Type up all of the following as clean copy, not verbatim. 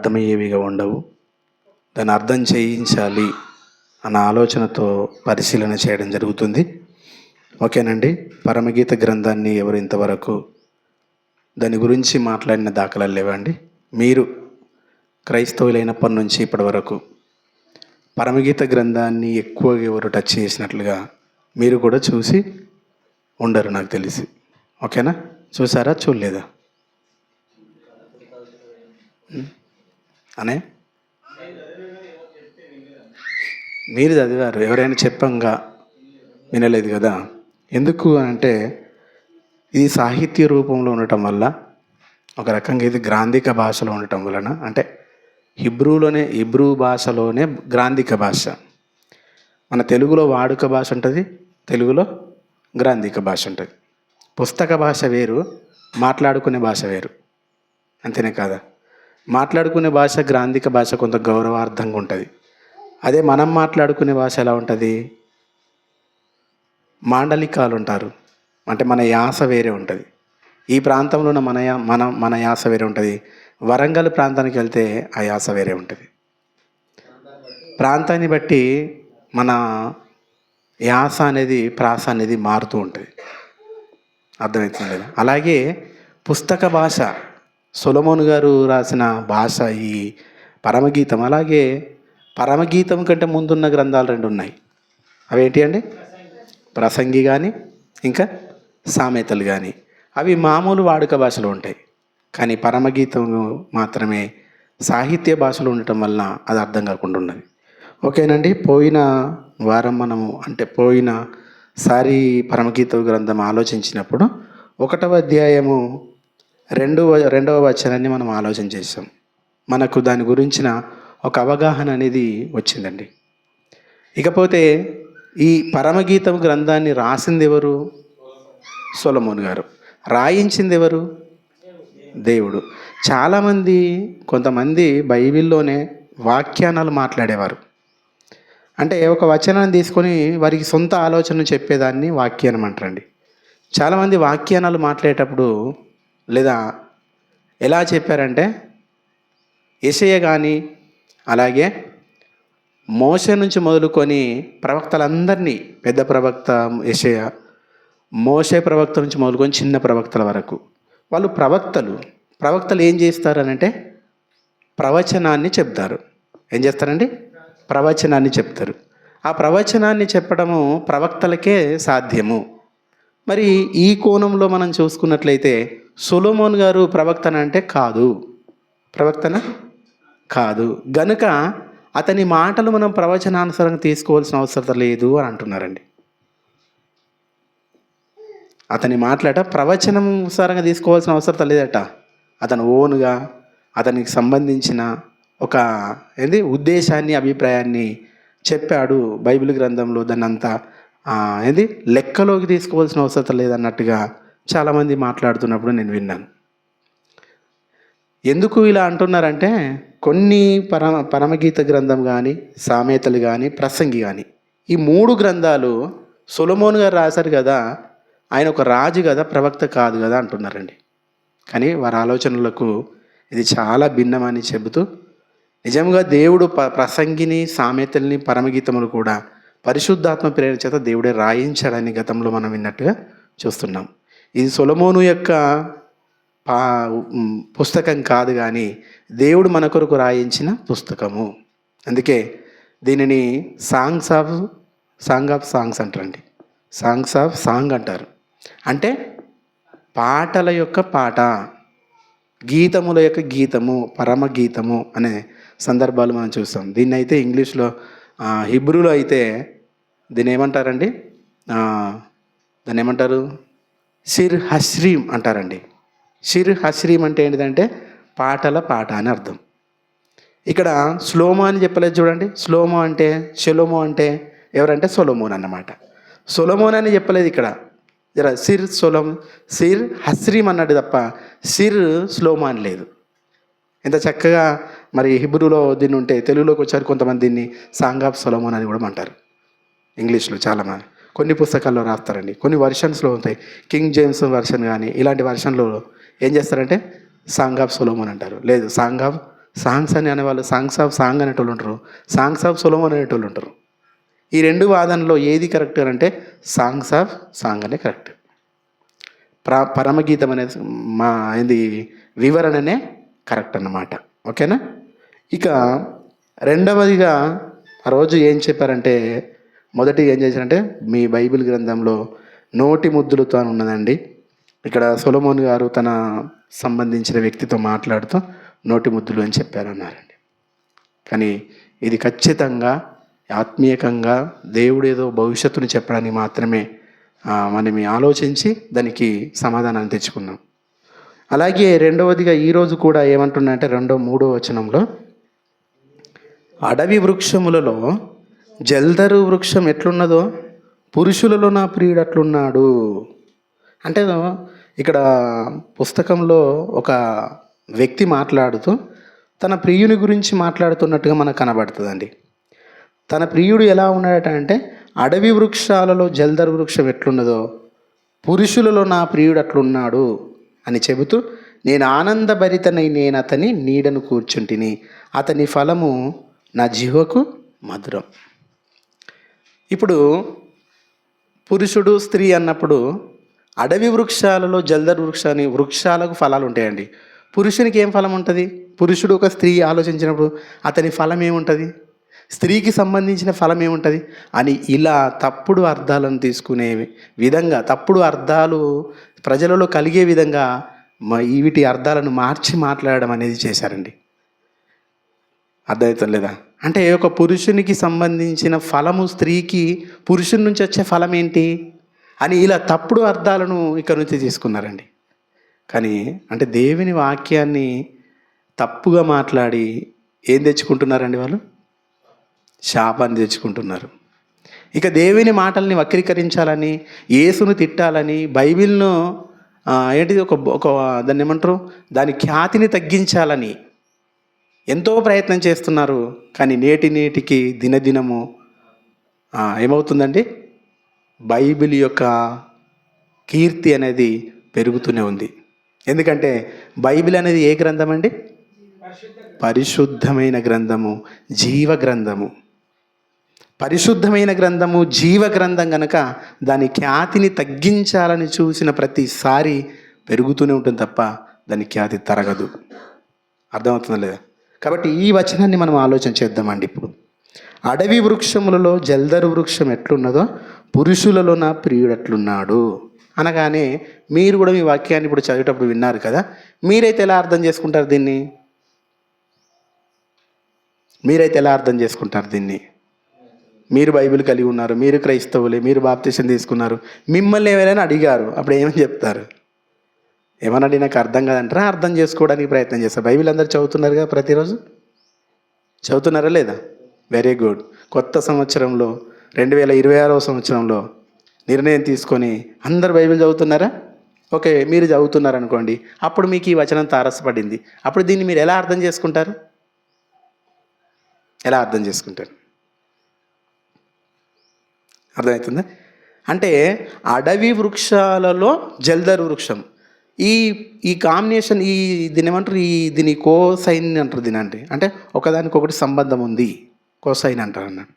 అర్థమయ్యేవిగా ఉండవు. దాన్ని అర్థం చేయించాలి అన్న ఆలోచనతో పరిశీలన చేయడం జరుగుతుంది. ఓకేనండి. పరమగీత గ్రంథాన్ని ఎవరు ఇంతవరకు దాని గురించి మాట్లాడిన దాఖలాలు లేవండి. మీరు క్రైస్తవులైనప్పటి నుంచి ఇప్పటి వరకు పరమగీత గ్రంథాన్ని ఎక్కువగా ఎవరు టచ్ చేసినట్లుగా మీరు కూడా చూసి ఉండరు నాకు తెలిసి. ఓకేనా? చూసారా? చూడలేదా? అనే మీరు చదివారు, ఎవరైనా చెప్పంగా వినలేదు కదా. ఎందుకు అంటే ఇది సాహిత్య రూపంలో ఉండటం వల్ల, ఒక రకంగా ఇది గ్రాంధిక భాషలో ఉండటం వలన, అంటే హిబ్రూ భాషలోనే గ్రాంధిక భాష. మన తెలుగులో వాడుక భాష ఉంటుంది, తెలుగులో గ్రాంధిక భాష ఉంటుంది. పుస్తక భాష వేరు, మాట్లాడుకునే భాష వేరు. అంతేనే కాదా? మాట్లాడుకునే భాష గ్రాంధిక భాష కొంత గౌరవార్థంగా ఉంటుంది. అదే మనం మాట్లాడుకునే భాష ఎలా ఉంటుంది? మాండలికాలు ఉంటారు, అంటే మన యాస వేరే ఉంటుంది. ఈ ప్రాంతంలో ఉన్న మన యాస వేరే ఉంటుంది. వరంగల్ ప్రాంతానికి వెళ్తే ఆ యాస వేరే ఉంటుంది. ప్రాంతాన్ని బట్టి మన యాస అనేది, ప్రాస అనేది మారుతూ ఉంటుంది. అర్థమవుతుంది కదా? అలాగే పుస్తక భాష, సొలొమోను గారు రాసిన భాష ఈ పరమగీతం. అలాగే పరమగీతం కంటే ముందున్న గ్రంథాలు 2 ఉన్నాయి. అవేంటి అండి? ప్రసంగి కానీ ఇంకా సామెతలు కానీ. అవి మామూలు వాడుక భాషలో ఉంటాయి. కానీ పరమగీతం మాత్రమే సాహిత్య భాషలో ఉండటం వలన అది అర్థం కాకుండా ఉన్నది. ఓకేనండి. పోయిన వారం మనము, అంటే పోయినసారి పరమగీత గ్రంథం ఆలోచించినప్పుడు 1వ అధ్యాయము 2వ వచనాన్ని మనం ఆలోచన చేసాం. మనకు దాని గురించిన ఒక అవగాహన అనేది వచ్చిందండి. ఇకపోతే ఈ పరమగీతం గ్రంథాన్ని రాసింది ఎవరు? సొలొమోను గారు. రాయించింది ఎవరు? దేవుడు. కొంతమంది బైబిల్లోనే వాక్యానాలు మాట్లాడేవారు. అంటే ఒక వచనాన్ని తీసుకొని వారికి సొంత ఆలోచనలు చెప్పేదాన్ని వాక్యానం అంటారండి. చాలామంది వాక్యానాలు మాట్లాడేటప్పుడు, లేదా ఎలా చెప్పారంటే, యెషయా కానీ అలాగే మోషే నుంచి మొదలుకొని ప్రవక్తలందరినీ, పెద్ద ప్రవక్త యెషయా, మోషే ప్రవక్త నుంచి మొదలుకొని చిన్న ప్రవక్తల వరకు వాళ్ళు ప్రవక్తలు ఏం చేస్తారనంటే ప్రవచనాన్ని చెప్తారు. ఏం చేస్తారండి? ప్రవచనాన్ని చెప్తారు. ఆ ప్రవచనాన్ని చెప్పడము ప్రవక్తలకే సాధ్యము. మరి ఈ కోణంలో మనం చూసుకున్నట్లయితే సొలొమోను గారు ప్రవక్తన అంటే కాదు. ప్రవక్తన కాదు. గనుక అతని మాటలు మనం ప్రవచనానుసారంగా తీసుకోవాల్సిన అవసరం లేదు అని అంటున్నారండి. అతని మాట్లాట ప్రవచనానుసారంగా తీసుకోవాల్సిన అవసరం లేదట. అతను ఓనుగా అతనికి సంబంధించిన ఒక ఉద్దేశాన్ని, అభిప్రాయాన్ని చెప్పాడు బైబిల్ గ్రంథంలో. దాన్ని అంతా లెక్కలోకి తీసుకోవాల్సిన అవసరం లేదన్నట్టుగా చాలామంది మాట్లాడుతున్నప్పుడు నేను విన్నాను. ఎందుకు ఇలా అంటున్నారంటే, కొన్ని పరమగీత గ్రంథం కానీ, సామెతలు కానీ, ప్రసంగి కానీ, ఈ 3 గ్రంథాలు సొలొమోను గారు రాశారు కదా, ఆయన ఒక రాజు కదా, ప్రవక్త కాదు కదా అంటున్నారండి. కానీ వారి ఆలోచనలకు ఇది చాలా భిన్నమని చెబుతూ, నిజంగా దేవుడు ప్రసంగిని, సామెతల్ని, పరమగీతములు కూడా పరిశుద్ధాత్మ ప్రేరణ చేత దేవుడే రాయించాడని గతంలో మనం విన్నట్టుగా చూస్తున్నాం. ఇది సొలొమోను యొక్క పుస్తకం కాదు, కానీ దేవుడు మన కొరకు రాయించిన పుస్తకము. అందుకే దీనిని సాంగ్ ఆఫ్ సాంగ్స్ అంటారండి. సాంగ్స్ ఆఫ్ సాంగ్ అంటారు. అంటే పాటల యొక్క పాట, గీతముల యొక్క గీతము, పరమగీతము అనే సందర్భాలు మనం చూస్తాం. దీన్ని అయితే ఇంగ్లీష్లో, హిబ్రూలో అయితే దీన్ని ఏమంటారండి? దాన్ని ఏమంటారు? షిర్ హస్రీం అంటారండి. షిర్ హస్రీం అంటే ఏంటిదంటే పాటల పాట అని అర్థం. ఇక్కడ స్లోమో అని చెప్పలేదు చూడండి. స్లోమో అంటే, షెలోమో అంటే ఎవరంటే సొలొమోన్ అన్నమాట. సొలొమోన్ అని చెప్పలేదు ఇక్కడ. సిర్ హస్రీం అన్నాడు తప్ప సిర్ స్లోమో అని లేదు. ఎంత చక్కగా మరి హిబ్రూలో దీన్ని ఉంటే తెలుగులోకి వచ్చారు కొంతమంది దీన్ని సాంగ్ ఆఫ్ సొలొమోన్ అని కూడా అంటారు. ఇంగ్లీష్లో చాలామంది కొన్ని పుస్తకాల్లో రాస్తారండి. కొన్ని వర్షన్స్లో ఉంటాయి. కింగ్ జేమ్స్ వర్షన్ కానీ ఇలాంటి వర్షన్లో ఏం చేస్తారంటే సాంగ్ ఆఫ్ సొలొమోన్ అంటారు. లేదు, సాంగ్ ఆఫ్ సాంగ్స్ అని అనేవాళ్ళు సాంగ్స్ ఆఫ్ సాంగ్ అనేటోళ్ళు ఉంటారు, సాంగ్స్ ఆఫ్ సొలొమోన్ అనేటోళ్ళు ఉంటారు. ఈ రెండు వాదనలో ఏది కరెక్ట్ అంటే సాంగ్స్ ఆఫ్ సాంగ్ అనే కరెక్ట్. పరమగీతం అనేది మా ఏంది వివరణనే కరెక్ట్ అన్నమాట. ఓకేనా. ఇక రెండవదిగా ఆ రోజు ఏం చెప్పారంటే, మొదటిగా ఏం చేశారంటే మీ బైబిల్ గ్రంథంలో నోటి ముద్దులతో అని ఉన్నదండి. ఇక్కడ సొలొమోన్ గారు తన సంబంధించిన వ్యక్తితో మాట్లాడుతూ నోటి ముద్దులు అని చెప్పారన్నారండి. కానీ ఇది ఖచ్చితంగా ఆత్మీయంగా దేవుడు ఏదో భవిష్యత్తుని చెప్పడానికి మాత్రమే మనం ఆలోచించి దానికి సమాధానాన్ని తెచ్చుకున్నాం. అలాగే రెండవదిగా ఈరోజు కూడా ఏమంటున్నాయంటే 2-3 వచనంలో, అడవి వృక్షములలో జల్దరు వృక్షం ఎట్లున్నదో పురుషులలో నా ప్రియుడు అట్లున్నాడు. అంటే ఇక్కడ పుస్తకంలో ఒక వ్యక్తి మాట్లాడుతూ తన ప్రియుని గురించి మాట్లాడుతున్నట్టుగా మనకు కనబడుతుందండి. తన ప్రియుడు ఎలా ఉన్నాడట అంటే, అడవి వృక్షాలలో జల్దరు వృక్షం ఎట్లున్నదో పురుషులలో నా ప్రియుడు అట్లున్నాడు అని చెబుతూ, నేను ఆనందభరితనై నేను అతని నీడను కూర్చుంటిని, అతని ఫలము నా జీవకు మధురం. ఇప్పుడు పురుషుడు స్త్రీ అన్నప్పుడు అడవి వృక్షాలలో జల్దరు వృక్షాలకు ఫలాలు ఉంటాయండి. పురుషునికి ఏం ఫలం ఉంటుంది? పురుషుడు ఒక స్త్రీ ఆలోచించినప్పుడు అతని ఫలం ఏముంటుంది, స్త్రీకి సంబంధించిన ఫలం ఏముంటుంది అని ఇలా తప్పుడు అర్థాలను తీసుకునే విధంగా, తప్పుడు అర్థాలు ప్రజలలో కలిగే విధంగా వీటి అర్థాలను మార్చి మాట్లాడడం అనేది చేశారండి. అర్థమవుతుంది లేదా? అంటే ఒక పురుషునికి సంబంధించిన ఫలము స్త్రీకి పురుషుని నుంచి వచ్చే ఫలం ఏంటి అని ఇలా తప్పుడు అర్థాలను ఇక్కడ నుంచి తీసుకున్నారండి. కానీ అంటే దేవుని వాక్యాన్ని తప్పుగా మాట్లాడి ఏం తెచ్చుకుంటున్నారండి వాళ్ళు? శాపాన్ని తెచ్చుకుంటున్నారు. ఇక దేవుని మాటల్ని వక్రీకరించాలని, యేసును తిట్టాలని, బైబిల్ను ఏంటిది ఒక దాన్ని ఏమంటారు, దాని ఖ్యాతిని తగ్గించాలని ఎంతో ప్రయత్నం చేస్తున్నారు. కానీ నేటికి దినదినము ఏమవుతుందండి, బైబిల్ యొక్క కీర్తి అనేది పెరుగుతూనే ఉంది. ఎందుకంటే బైబిల్ అనేది ఏ గ్రంథం అండి? పరిశుద్ధమైన గ్రంథము, జీవ గ్రంథము. పరిశుద్ధమైన గ్రంథము, జీవ గ్రంథం కనుక దాని ఖ్యాతిని తగ్గించాలని చూసిన ప్రతిసారి పెరుగుతూనే ఉంటుంది తప్ప దాని ఖ్యాతి తరగదు. అర్థమవుతుందా లేదా? కాబట్టి ఈ వచనాన్ని మనం ఆలోచన చేద్దామండి. ఇప్పుడు అడవి వృక్షములలో జల్దరు వృక్షం ఎట్లున్నదో పురుషులలో నా ప్రియుడు అట్లున్నాడు అనగానే మీరు కూడా మీ వాక్యాన్ని ఇప్పుడు చదివేటప్పుడు విన్నారు కదా, మీరైతే ఎలా అర్థం చేసుకుంటారు దీన్ని? మీరు బైబిల్ కలిగి ఉన్నారు, మీరు క్రైస్తవులే, మీరు బాప్తిసం తీసుకున్నారు, మిమ్మల్ని ఎవరైనా అడిగారు, అప్పుడు ఏమని చెప్తారు? ఏమనండి నాకు అర్థం కాదంటారా? అర్థం చేసుకోవడానికి ప్రయత్నం చేస్తారు. బైబిల్ అందరు చదువుతున్నారు కదా, ప్రతిరోజు చదువుతున్నారా లేదా? Very good. కొత్త సంవత్సరంలో 2026వ సంవత్సరంలో నిర్ణయం తీసుకొని అందరు బైబిల్ చదువుతున్నారా? ఓకే, మీరు చదువుతున్నారు అనుకోండి. అప్పుడు మీకు ఈ వచనం తారసపడింది. అప్పుడు దీన్ని మీరు ఎలా అర్థం చేసుకుంటారు? అర్థమవుతుందా? అంటే అడవి వృక్షాలలో జల్దరు వృక్షం, ఈ కాంబినేషన్, దీని ఏమంటారు, దీని కోసైన్ అంటారు. దీని అంటే ఒకదానికొకటి సంబంధం ఉంది, కోసైన్ అంటారు అన్నాడు.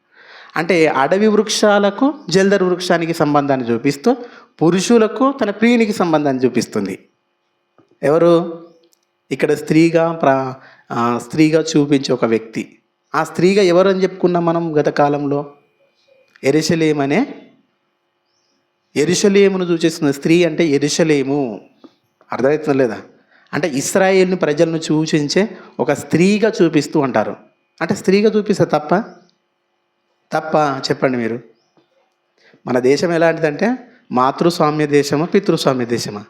అంటే అడవి వృక్షాలకు జల్దరు వృక్షానికి సంబంధాన్ని చూపిస్తూ పురుషులకు తన ప్రియునికి సంబంధాన్ని చూపిస్తుంది. ఎవరు? ఇక్కడ స్త్రీగా చూపించే ఒక వ్యక్తి. ఆ స్త్రీగా ఎవరు అని చెప్పుకున్నాం మనం గత కాలంలో? యెరూషలేమును సూచిస్తుంది. స్త్రీ అంటే యెరూషలేము. అర్థమవుతుందా లేదా? అంటే ఇశ్రాయేలుని ప్రజలను సూచించే ఒక స్త్రీగా చూపిస్తూ అంటారు. అంటే స్త్రీగా చూపిస్తే తప్ప చెప్పండి మీరు? మన దేశం ఎలాంటిదంటే మాతృస్వామ్య దేశమా పితృస్వామ్య దేశమా?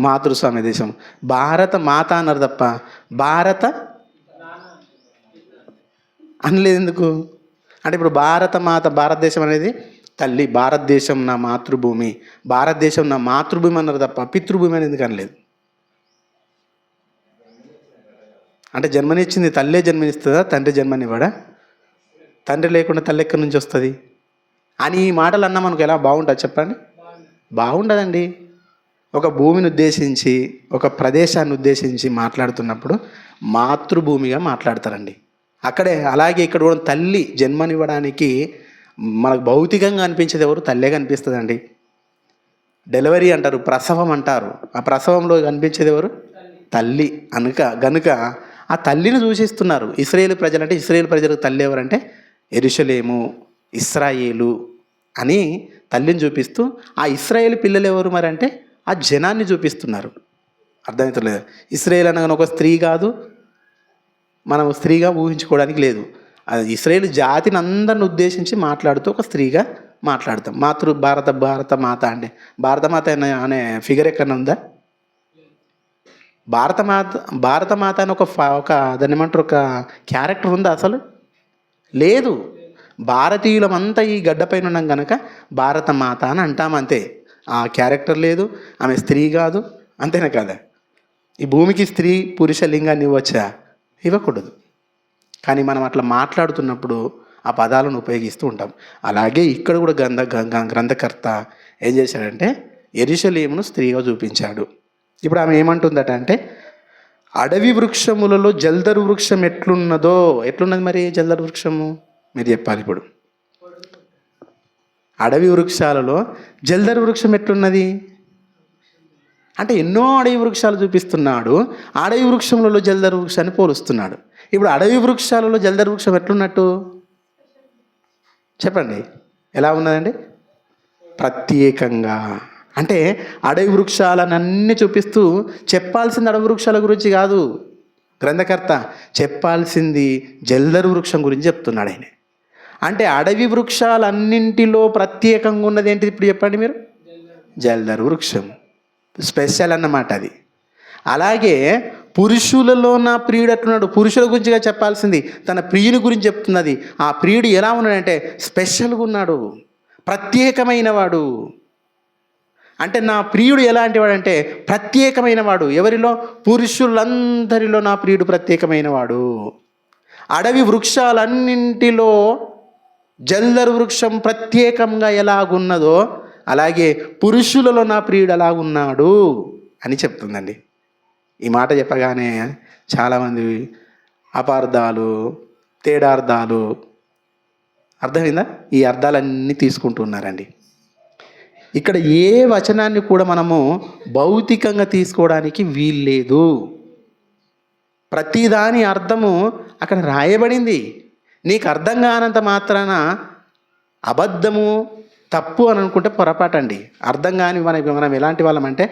మాతృస్వామ్య దేశం. భారత మాత అన్నారు తప్ప భారత అనలేదు. ఎందుకు అంటే ఇప్పుడు భారత మాత, భారతదేశం అనేది తల్లి, భారతదేశం నా మాతృభూమి, భారతదేశం నా మాతృభూమి అన్నారు తప్ప పితృభూమి అనేది ఎందుకు అనలేదు? అంటే జన్మనిచ్చింది తల్లే జన్మనిస్తుందా, తండ్రి జన్మనివ్వడా? తండ్రి లేకుండా తల్లి ఎక్కడి నుంచి వస్తుంది అని ఈ మాటలు అన్నా మనకు ఎలా బాగుంటుంది చెప్పండి? బాగుండదండి. ఒక భూమిని ఉద్దేశించి, ఒక ప్రదేశాన్ని ఉద్దేశించి మాట్లాడుతున్నప్పుడు మాతృభూమిగా మాట్లాడతారండి. అక్కడే అలాగే ఇక్కడ కూడా తల్లి జన్మనివ్వడానికి మనకు భౌతికంగా అనిపించేది ఎవరు? తల్లే కనిపిస్తుందండి. డెలివరీ అంటారు, ప్రసవం అంటారు. ఆ ప్రసవంలో కనిపించేది ఎవరు? తల్లి. గనుక ఆ తల్లిని సూచిస్తున్నారు. ఇశ్రాయేలు ప్రజలు అంటే, ఇశ్రాయేలు ప్రజలకు తల్లి ఎవరంటే యెరూషలేము, ఇశ్రాయేలు అని తల్లిని చూపిస్తూ, ఆ ఇశ్రాయేలు పిల్లలు ఎవరు మరి అంటే ఆ జనాన్ని చూపిస్తున్నారు. అర్థమవుతలేదు. ఇశ్రాయేల్ అనగానే ఒక స్త్రీ కాదు, మనం స్త్రీగా ఊహించుకోవడానికి లేదు. అది ఇశ్రాయేలు జాతిని అందరిని ఉద్దేశించి మాట్లాడుతూ ఒక స్త్రీగా మాట్లాడతాం. భారత మాత అంటే భారతమాత అనే ఫిగర్ ఎక్కడన్నా ఉందా? భారతమాత అని ఒక దాన్ని ఏమంటారు, ఒక క్యారెక్టర్ ఉందా అసలు? లేదు. భారతీయులమంతా ఈ గడ్డపైన ఉన్నాం కనుక భారతమాత అని అంటాం అంతే. ఆ క్యారెక్టర్ లేదు, ఆమె స్త్రీ కాదు, అంతేనా కదా? ఈ భూమికి స్త్రీ పురుష లింగాన్ని ఇవ్వచ్చా? ఇవ్వకూడదు. కానీ మనం అట్లా మాట్లాడుతున్నప్పుడు ఆ పదాలను ఉపయోగిస్తూ ఉంటాం. అలాగే ఇక్కడ కూడా గ్రంథకర్త ఏం చేశాడంటే యెరూషలేమును స్త్రీగా చూపించాడు. ఇప్పుడు ఆమె ఏమంటుందట అంటే, అడవి వృక్షములలో జల్దరు వృక్షం ఎట్లున్నది మరి జల్దరు వృక్షము? మీరు చెప్పాలి ఇప్పుడు. అడవి వృక్షాలలో జల్దరు వృక్షం ఎట్లున్నది అంటే ఎన్నో అడవి వృక్షాలు చూపిస్తున్నాడు. అడవి వృక్షములలో జల్దరు వృక్షాన్ని పోలుస్తున్నాడు. ఇప్పుడు అడవి వృక్షాలలో జల్దరు వృక్షం ఎట్లున్నట్టు చెప్పండి, ఎలా ఉన్నదండి? ప్రత్యేకంగా. అంటే అడవి వృక్షాలనన్నీ చూపిస్తూ చెప్పాల్సింది అడవి వృక్షాల గురించి కాదు గ్రంథకర్త, చెప్పాల్సింది జల్దరు వృక్షం గురించి చెప్తున్నాడు ఆయన. అంటే అడవి వృక్షాలన్నింటిలో ప్రత్యేకంగా ఉన్నది ఏంటిది ఇప్పుడు చెప్పండి మీరు? జల్దరు వృక్షం. స్పెషల్ అన్నమాట అది. అలాగే పురుషులలో నా ప్రియుడు అట్లున్నాడు. పురుషుల గురించిగా చెప్పాల్సింది తన ప్రియుని గురించి చెప్తున్నది. ఆ ప్రియుడు ఎలా ఉన్నాడంటే స్పెషల్గా ఉన్నాడు, ప్రత్యేకమైన వాడు. అంటే నా ప్రియుడు ఎలాంటి వాడంటే ప్రత్యేకమైన వాడు. ఎవరిలో? పురుషులందరిలో నా ప్రియుడు ప్రత్యేకమైన వాడు. అడవి వృక్షాలన్నింటిలో జల్దరు వృక్షం ప్రత్యేకంగా ఎలాగున్నదో అలాగే పురుషులలో నా ప్రియుడు అలాగున్నాడు అని చెప్తుందండి. ఈ మాట చెప్పగానే చాలామంది అపార్థాలు, తేడార్థాలు, అర్థమైందా? ఈ అర్థాలన్నీ తీసుకుంటున్నారండి. ఇక్కడ ఏ వచనాన్ని కూడా మనము భౌతికంగా తీసుకోవడానికి వీల్లేదు. ప్రతిదాని అర్థము అక్కడ రాయబడింది. నీకు అర్థం కానంత మాత్రాన అబద్ధము, తప్పు అని అనుకుంటే పొరపాటండి. అర్థం కాని మనం ఎలాంటి వాళ్ళం అంటే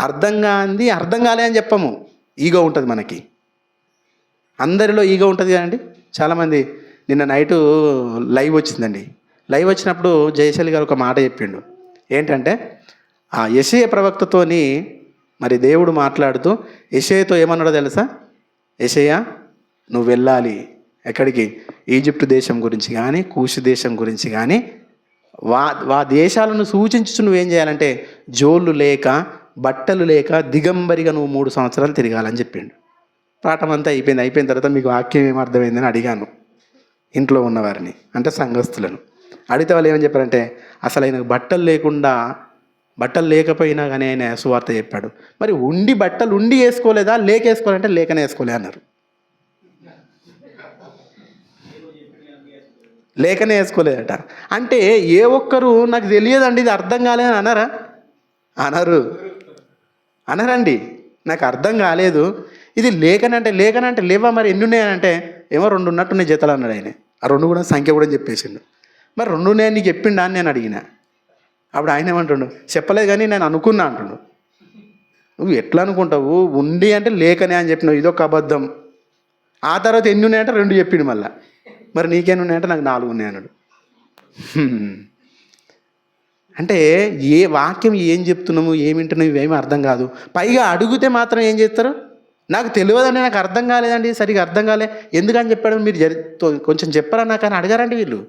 అర్థం కాంది అర్థం కాలే అని చెప్పము. ఈగో ఉంటుంది మనకి, అందరిలో ఈగో ఉంటుంది కదండి. చాలామంది నిన్న నైటు లైవ్ వచ్చిందండి. లైవ్ వచ్చినప్పుడు జయశైలి గారు ఒక మాట చెప్పిండు. ఏంటంటే ఆ యెషయా ప్రవక్తతోని మరి దేవుడు మాట్లాడుతూ యెషయాతో ఏమన్నాడో తెలుసా? యెషయా నువ్వు వెళ్ళాలి ఎక్కడికి? ఈజిప్టు దేశం గురించి కానీ, కూషు దేశం గురించి కానీ, వా దేశాలను సూచించు నువ్వేం చేయాలంటే జోళ్ళు లేక, బట్టలు లేక దిగంబరిగా నువ్వు 3 సంవత్సరాలు తిరగాలని చెప్పిండు. పాఠం అంతా అయిపోయిన తర్వాత మీకు వాక్యం ఏమర్థమైందని అడిగాను ఇంట్లో ఉన్నవారిని, అంటే సంఘస్థులను. అడిగితే వాళ్ళు ఏమని చెప్పారంటే అసలు ఆయనకు బట్టలు లేకపోయినా కానీ ఆయన సువార్త చెప్పాడు. మరి బట్టలు ఉండి వేసుకోలేదా, లేక వేసుకోవాలంటే లేకనే వేసుకోలే అన్నారు. లేకనే వేసుకోలేదట. అంటే ఏ ఒక్కరు నాకు తెలియదండి ఇది అర్థం కాలేదని అనరండి. నాకు అర్థం కాలేదు ఇది లేకనంటే లేవా మరి ఎన్ని ఉన్నాయనంటే ఏమో 2 ఉన్నట్టున్నాయి జతలు అన్నాడు ఆయన. ఆ 2 కూడా సంఖ్య కూడా చెప్పేసిండు. మరి 2 ఉన్నాయని నీకు చెప్పిండా అని నేను అడిగిన. అప్పుడు ఆయన ఏమంటుండు, చెప్పలేదు కానీ నేను అనుకున్నా అంటుండు. నువ్వు ఎట్లా అనుకుంటావు? ఉండి అంటే లేకనే అని చెప్పినావు, ఇదొక అబద్ధం. ఆ తర్వాత ఎన్ని ఉన్నాయంటే 2 చెప్పిండు మళ్ళీ. మరి నీకేమి ఉన్నాయంటే నాకు 4 ఉన్నాయి అన్నాడు. అంటే ఏ వాక్యం ఏం చెప్తున్నాము, ఏమింటున్నాము ఇవేమీ అర్థం కాదు. పైగా అడిగితే మాత్రం ఏం చేస్తారు? నాకు తెలియదండి, నాకు అర్థం కాలేదండి, సరిగా అర్థం కాలే, ఎందుకని చెప్పాడు మీరు కొంచెం చెప్పరా నాకు అని అడగారండి వీళ్ళు.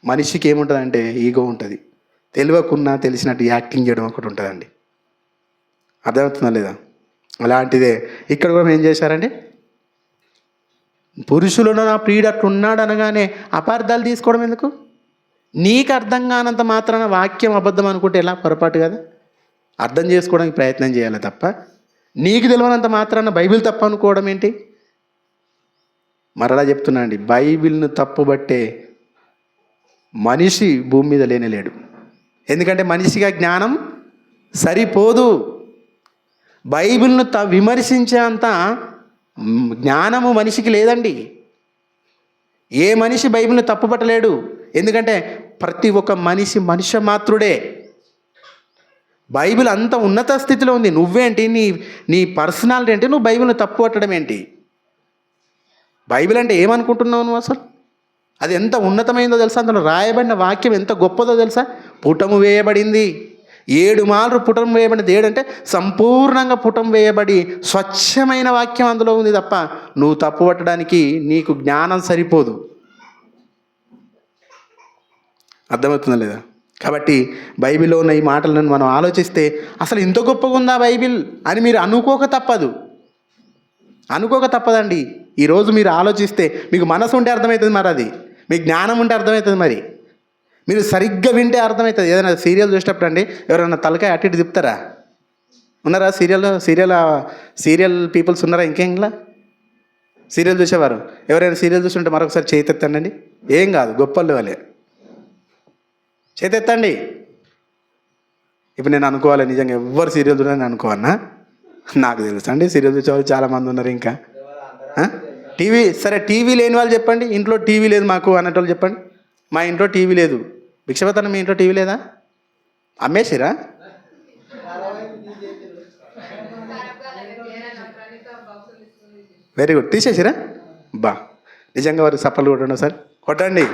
మనిషికి ఏముంటుందంటే ఈగో ఉంటుంది. తెలియకున్నా తెలిసినట్టు యాక్టింగ్ చేయడం ఒకటి ఉంటుందండి. అర్థమవుతుందా లేదా? అలాంటిదే ఇక్కడ కూడా ఏం చేశారండి, పురుషులను నా ప్రియుడు అట్లున్నాడు అనగానే అపార్థాలు తీసుకోవడం ఎందుకు? నీకు అర్థం కానంత మాత్రాన వాక్యం అబద్ధం అనుకుంటే ఎలా? పొరపాటు కదా. అర్థం చేసుకోవడానికి ప్రయత్నం చేయాలి తప్ప నీకు తెలియనంత మాత్రాన బైబిల్ తప్పు అనుకోవడం ఏంటి? మరలా చెప్తున్నా అండి, బైబిల్ను తప్పుబట్టే మనిషి భూమి మీద లేనేలేడు. ఎందుకంటే మనిషిగా జ్ఞానం సరిపోదు. బైబిల్ను విమర్శించే అంత జ్ఞానము మనిషికి లేదండి. ఏ మనిషి బైబిల్ని తప్పుపట్టలేడు. ఎందుకంటే ప్రతి ఒక్క మనిషి మనుష్య మాత్రుడే. బైబిల్ అంత ఉన్నత స్థితిలో ఉంది. నువ్వేంటి, నీ పర్సనాలిటీ ఏంటి, నువ్వు బైబిల్ని తప్పు పట్టడం ఏంటి? బైబిల్ అంటే ఏమనుకుంటున్నావు నువ్వు అసలు? అది ఎంత ఉన్నతమైందో తెలుసా? అందులో రాయబడిన వాక్యం ఎంత గొప్పదో తెలుసా? పుటము వేయబడింది 7 మార్లు పుటం వేయబడింది. ఏడంటే సంపూర్ణంగా పుటం వేయబడి స్వచ్ఛమైన వాక్యం అందులో ఉంది తప్ప నువ్వు తప్పు పట్టడానికి నీకు జ్ఞానం సరిపోదు. అర్థమవుతుందా లేదా? కాబట్టి బైబిల్లో ఉన్న ఈ మాటలను మనం ఆలోచిస్తే అసలు ఇంత గొప్పగా ఉందా బైబిల్ అని మీరు అనుకోక తప్పదండి. ఈరోజు మీరు ఆలోచిస్తే మీకు మనసు ఉంటే అర్థమవుతుంది, మరి అది మీ జ్ఞానం ఉంటే అర్థమవుతుంది, మరి మీరు సరిగ్గా వింటే అర్థమవుతుంది. ఏదైనా సీరియల్ చూసేటప్పుడు అండి ఎవరైనా తలకాయ అటు ఇటు తిప్పుతారా? ఉన్నారా? సీరియల్ పీపుల్స్ ఉన్నారా? ఇంకేంలా సీరియల్ చూసేవారు ఎవరైనా సీరియల్ చూస్తుంటే మరొకసారి చేతెత్తండి. ఏం కాదు, గొప్పలు వాళ్ళే. చేతెత్తండి. ఇప్పుడు నేను అనుకోవాలి నిజంగా ఎవ్వరు సీరియల్ చూడాలని అనుకోవన్నా? నాకు తెలుసు అండి సీరియల్ చూసేవాళ్ళు చాలామంది ఉన్నారు. ఇంకా టీవీ, సరే టీవీ లేని వాళ్ళు చెప్పండి. ఇంట్లో టీవీ లేదు మాకు అన్నట్టు చెప్పండి. మా ఇంట్లో టీవీ లేదు. భిక్షపతన మీ ఇంట్లో టీవీ లేదా? అమ్మేసిరా? Very good. తీసేసిరా? నిజంగా వారు సప్పలు కొట్టండి సార్, కొట్టండి.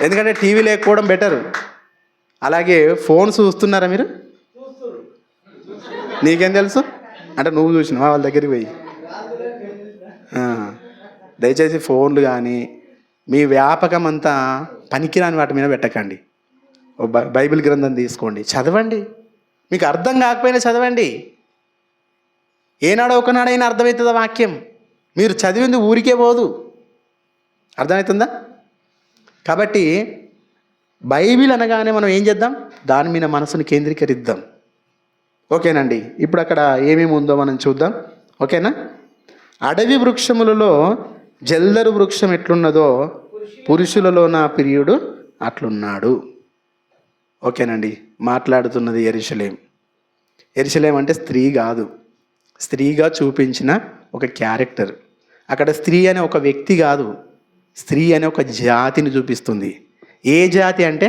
ఎందుకంటే టీవీ లేకపోవడం బెటర్. అలాగే ఫోన్స్ చూస్తున్నారా మీరు? నీకేం తెలుసు అంటే నువ్వు చూసినావా వాళ్ళ దగ్గరికి పోయి? దయచేసి ఫోన్లు కానీ మీ వ్యాపకం అంతా పనికిరాని వాటి మీద పెట్టకండి. బైబిల్ గ్రంథం తీసుకోండి, చదవండి. మీకు అర్థం కాకపోయినా చదవండి. ఏనాడో ఒకనాడైనా అర్థమవుతుందా వాక్యం? మీరు చదివింది ఊరికే పోదు. అర్థమవుతుందా? కాబట్టి బైబిల్ అనగానే మనం ఏం చేద్దాం? దాని మీద మనసును కేంద్రీకరిద్దాం. ఓకేనండి. ఇప్పుడు అక్కడ ఏమేమి ఉందో మనం చూద్దాం. ఓకేనా? అడవి వృక్షములలో జల్దరు వృక్షం ఎట్లున్నదో పురుషులలో నా ప్రియుడు అట్లున్నాడు. ఓకేనండి. మాట్లాడుతున్నది యెరూషలేం. యెరూషలేం అంటే స్త్రీ కాదు, స్త్రీగా చూపించిన ఒక క్యారెక్టర్. అక్కడ స్త్రీ అనే ఒక వ్యక్తి కాదు, స్త్రీ అనే ఒక జాతిని చూపిస్తుంది. ఏ జాతి అంటే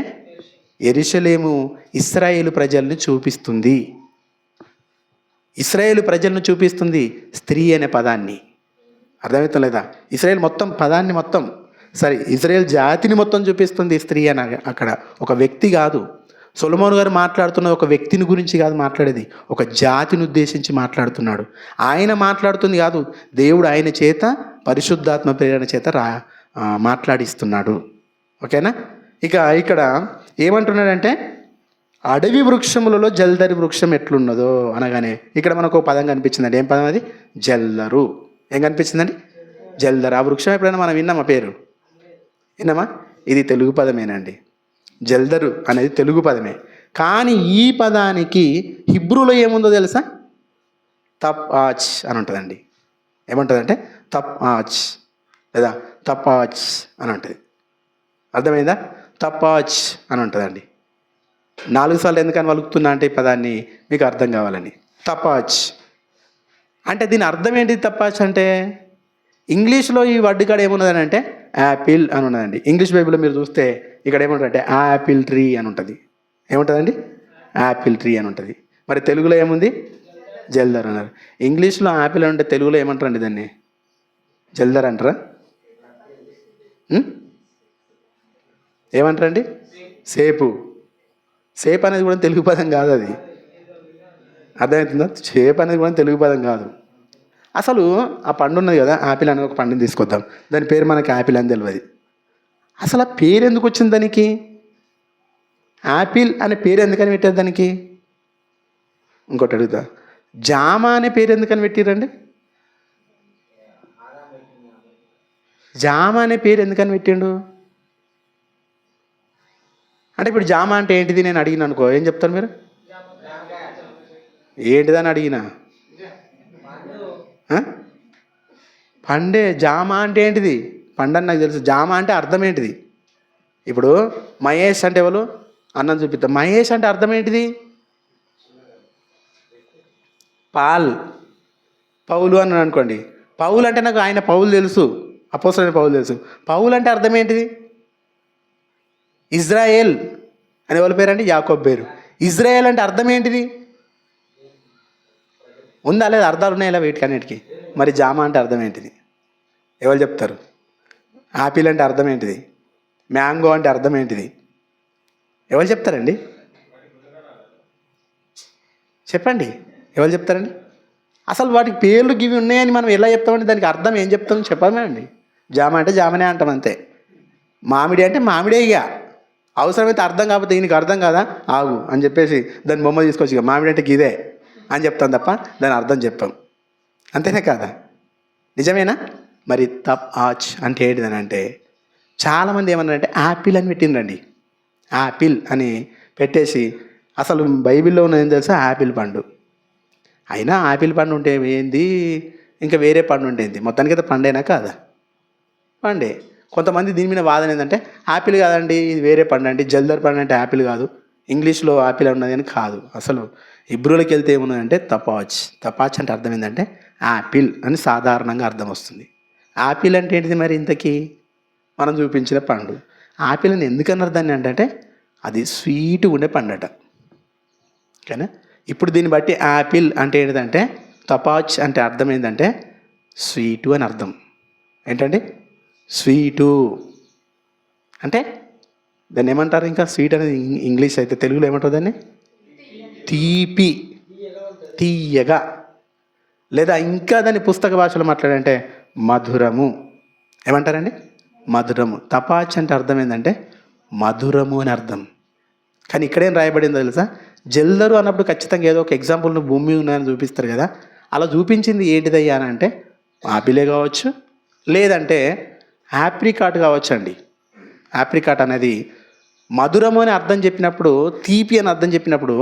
యెరూషలేము ఇశ్రాయేలు ప్రజల్ని చూపిస్తుంది. ఇశ్రాయేలు ప్రజలను చూపిస్తుంది స్త్రీ అనే పదాన్ని. అర్థమవుతాం లేదా? ఇశ్రాయేల్ మొత్తం పదాన్ని మొత్తం ఇశ్రాయేల్ జాతిని మొత్తం చూపిస్తుంది స్త్రీ అని. అక్కడ ఒక వ్యక్తి కాదు. సొలొమోను గారు మాట్లాడుతున్న ఒక వ్యక్తిని గురించి కాదు మాట్లాడేది, ఒక జాతిని ఉద్దేశించి మాట్లాడుతున్నాడు. ఆయన మాట్లాడుతుంది కాదు, దేవుడు ఆయన చేత పరిశుద్ధాత్మ ప్రేరణ చేత మాట్లాడిస్తున్నాడు. ఓకేనా? ఇక ఇక్కడ ఏమంటున్నాడంటే అడవి వృక్షములలో జల్దరి వృక్షం ఎట్లున్నదో అనగానే ఇక్కడ మనకు ఒక పదం కనిపించిందండి. ఏం పదం అది? జల్దరు. ఏం కనిపించిందండి? జల్దరు. ఆ వృక్షం ఎప్పుడైనా మనం విన్నామా? పేరు విన్నామా? ఇది తెలుగు పదమేనండి. జల్దరు అనేది తెలుగు పదమే. కానీ ఈ పదానికి హిబ్రూలో ఏముందో తెలుసా? తప్ఆచ్ అని ఉంటుందండి. ఏముంటుందంటే తప్ఆచ్ లేదా తపాచ్ అని ఉంటుంది. అర్థమైందా? తపాచ్ అని ఉంటుందండి. 4 సార్లు ఎందుకని వలుకుతున్నా అంటే ఈ పదాన్ని మీకు అర్థం కావాలని. తపాచ్ అంటే దీని అర్థం ఏంటి? తపాచ్ అంటే ఇంగ్లీష్లో ఈ వర్డ్ కాడ ఏమున్నదని అంటే యాపిల్ అని ఉన్నదండి. ఇంగ్లీష్ బైబిల్లో మీరు చూస్తే ఇక్కడ ఏముంటుందంటే యాపిల్ ట్రీ అని ఉంటుంది. ఏముంటుందండి? యాపిల్ ట్రీ అని ఉంటుంది. మరి తెలుగులో ఏముంది? జల్దర్ అన్నారు. ఇంగ్లీష్లో యాపిల్ అంటే తెలుగులో ఏమంటారండి దాన్ని? జల్దర్ అంటారా? ఏమంటారండి? సేపు. సేపు అనేది కూడా తెలుగు పదం కాదు. అది అర్థమవుతుందా? సేపు అనేది కూడా తెలుగు పదం కాదు. అసలు ఆ పండు ఉన్నది కదా, యాపిల్ అనేది ఒక పండుని తీసుకొద్దాం. దాని పేరు మనకి యాపిల్ అని తెలియదు. అసలు ఆ పేరు ఎందుకు వచ్చింది దానికి? యాపిల్ అనే పేరు ఎందుకని పెట్టారు దానికి? ఇంకోటి అడుగుతా, జామ అనే పేరు ఎందుకని పెట్టిరండి? జామ అనే పేరు ఎందుకని పెట్టిండు? అంటే ఇప్పుడు జామ అంటే ఏంటిది నేను అడిగిన అనుకో, ఏం చెప్తారు మీరు? ఏంటిదని అడిగినా ఆ? పండే జామ అంటే ఏంటిది? పండని నాకు తెలుసు. జామ అంటే అర్థం ఏంటిది? ఇప్పుడు మహేష్ అంటే ఎవరు? అన్నం చూపిద్దాం. మహేష్ అంటే అర్థం ఏంటిది? పాల్. పౌలు అని అనుకోండి. పౌలు అంటే నాకు ఆయన పౌలు తెలుసు, అపోస్తలుడైన పౌలు తెలుసు. పౌలు అంటే అర్థం ఏంటిది? ఇజ్రాయేల్ అని ఎవరి పేరు? అంటే యాకోబు పేరు. ఇజ్రాయేల్ అంటే అర్థం ఏంటిది? ఉందా లేదా? అర్థాలు ఉన్నాయి ఇలా వీటికన్నిటికీ. మరి జామ అంటే అర్థం ఏంటిది? ఎవరు చెప్తారు? ఆపిల్ అంటే అర్థం ఏంటిది? మ్యాంగో అంటే అర్థం ఏంటిది? ఎవరు చెప్తారండి? చెప్పండి, ఎవరు చెప్తారండి? అసలు వాటికి పేర్లు గివి ఉన్నాయని మనం ఎలా చెప్తామంటే దానికి అర్థం ఏం చెప్తాం చెప్పమే అండి. జామ అంటే జామనే అంటాం అంతే. మామిడి అంటే మామిడే. ఇక అవసరమైతే అర్థం కాకపోతే దీనికి అర్థం కాదా, ఆగు అని చెప్పేసి దాని బొమ్మ తీసుకొచ్చి ఇక మామిడి అంటే గిదే అని చెప్తాం తప్ప దాని అర్థం చెప్పాం. అంతేనే కాదా? నిజమేనా? మరి తప్ ఆచ్ అంటే ఏంటిదని అంటే చాలామంది ఏమన్నారంటే యాపిల్ అని పెట్టిండ్రండి. యాపిల్ అని పెట్టేసి అసలు బైబిల్లో ఉన్నది ఏం తెలుసా? యాపిల్ పండు. అయినా యాపిల్ పండు ఉంటే ఏంది, ఇంకా వేరే పండు ఉంటేంది, మొత్తానికి అయితే పండేనా కాదా? పండే. కొంతమంది దీని మీద వాదన ఏంటంటే యాపిల్ కాదండి, ఇది వేరే పండు అండి, జల్దర్ పండు అంటే యాపిల్ కాదు, ఇంగ్లీష్లో యాపిల్ ఉన్నది అని కాదు. అసలు హిబ్రూలోకి వెళ్తే ఏమున్నదంటే తపాచ్. తపాచ్ అంటే అర్థం ఏంటంటే యాపిల్ అని సాధారణంగా అర్థం వస్తుంది. యాపిల్ అంటే ఏంటిది మరి ఇంతకీ? మనం చూపించిన పండు. యాపిల్ అని ఎందుకన్నారు దాన్ని అంటే అది స్వీట్గా ఉండే పండట. ఓకేనా? ఇప్పుడు దీన్ని బట్టి యాపిల్ అంటే ఏంటంటే తపాచ్ అంటే అర్థం ఏంటంటే స్వీటు అని అర్థం. ఏంటండి? స్వీటు అంటే దాన్ని ఏమంటారు? ఇంకా స్వీట్ అనేది ఇంగ్లీష్ అయితే తెలుగులో ఏమంటారు దాన్ని? తీపి, తీయగా. లేదా ఇంకా దాన్ని పుస్తక భాషలో మాట్లాడంటే మధురము. ఏమంటారండి? మధురము. తపాచ్ అంటే అర్థం ఏంటంటే మధురము అని అర్థం. కానీ ఇక్కడేం రాయబడిందో తెలుసా? జల్దరు అన్నప్పుడు ఖచ్చితంగా ఏదో ఒక ఎగ్జాంపుల్ను భూమి ఉన్నాయని చూపిస్తారు కదా. అలా చూపించింది ఏంటిదయ్యా అని అంటే ఆపిలే కావచ్చు, లేదంటే ఆప్రికాట్ కావచ్చు అండి. ఆప్రికాట్ అనేది మధురము అని అర్థం చెప్పినప్పుడు, తీపి అని అర్థం చెప్పినప్పుడు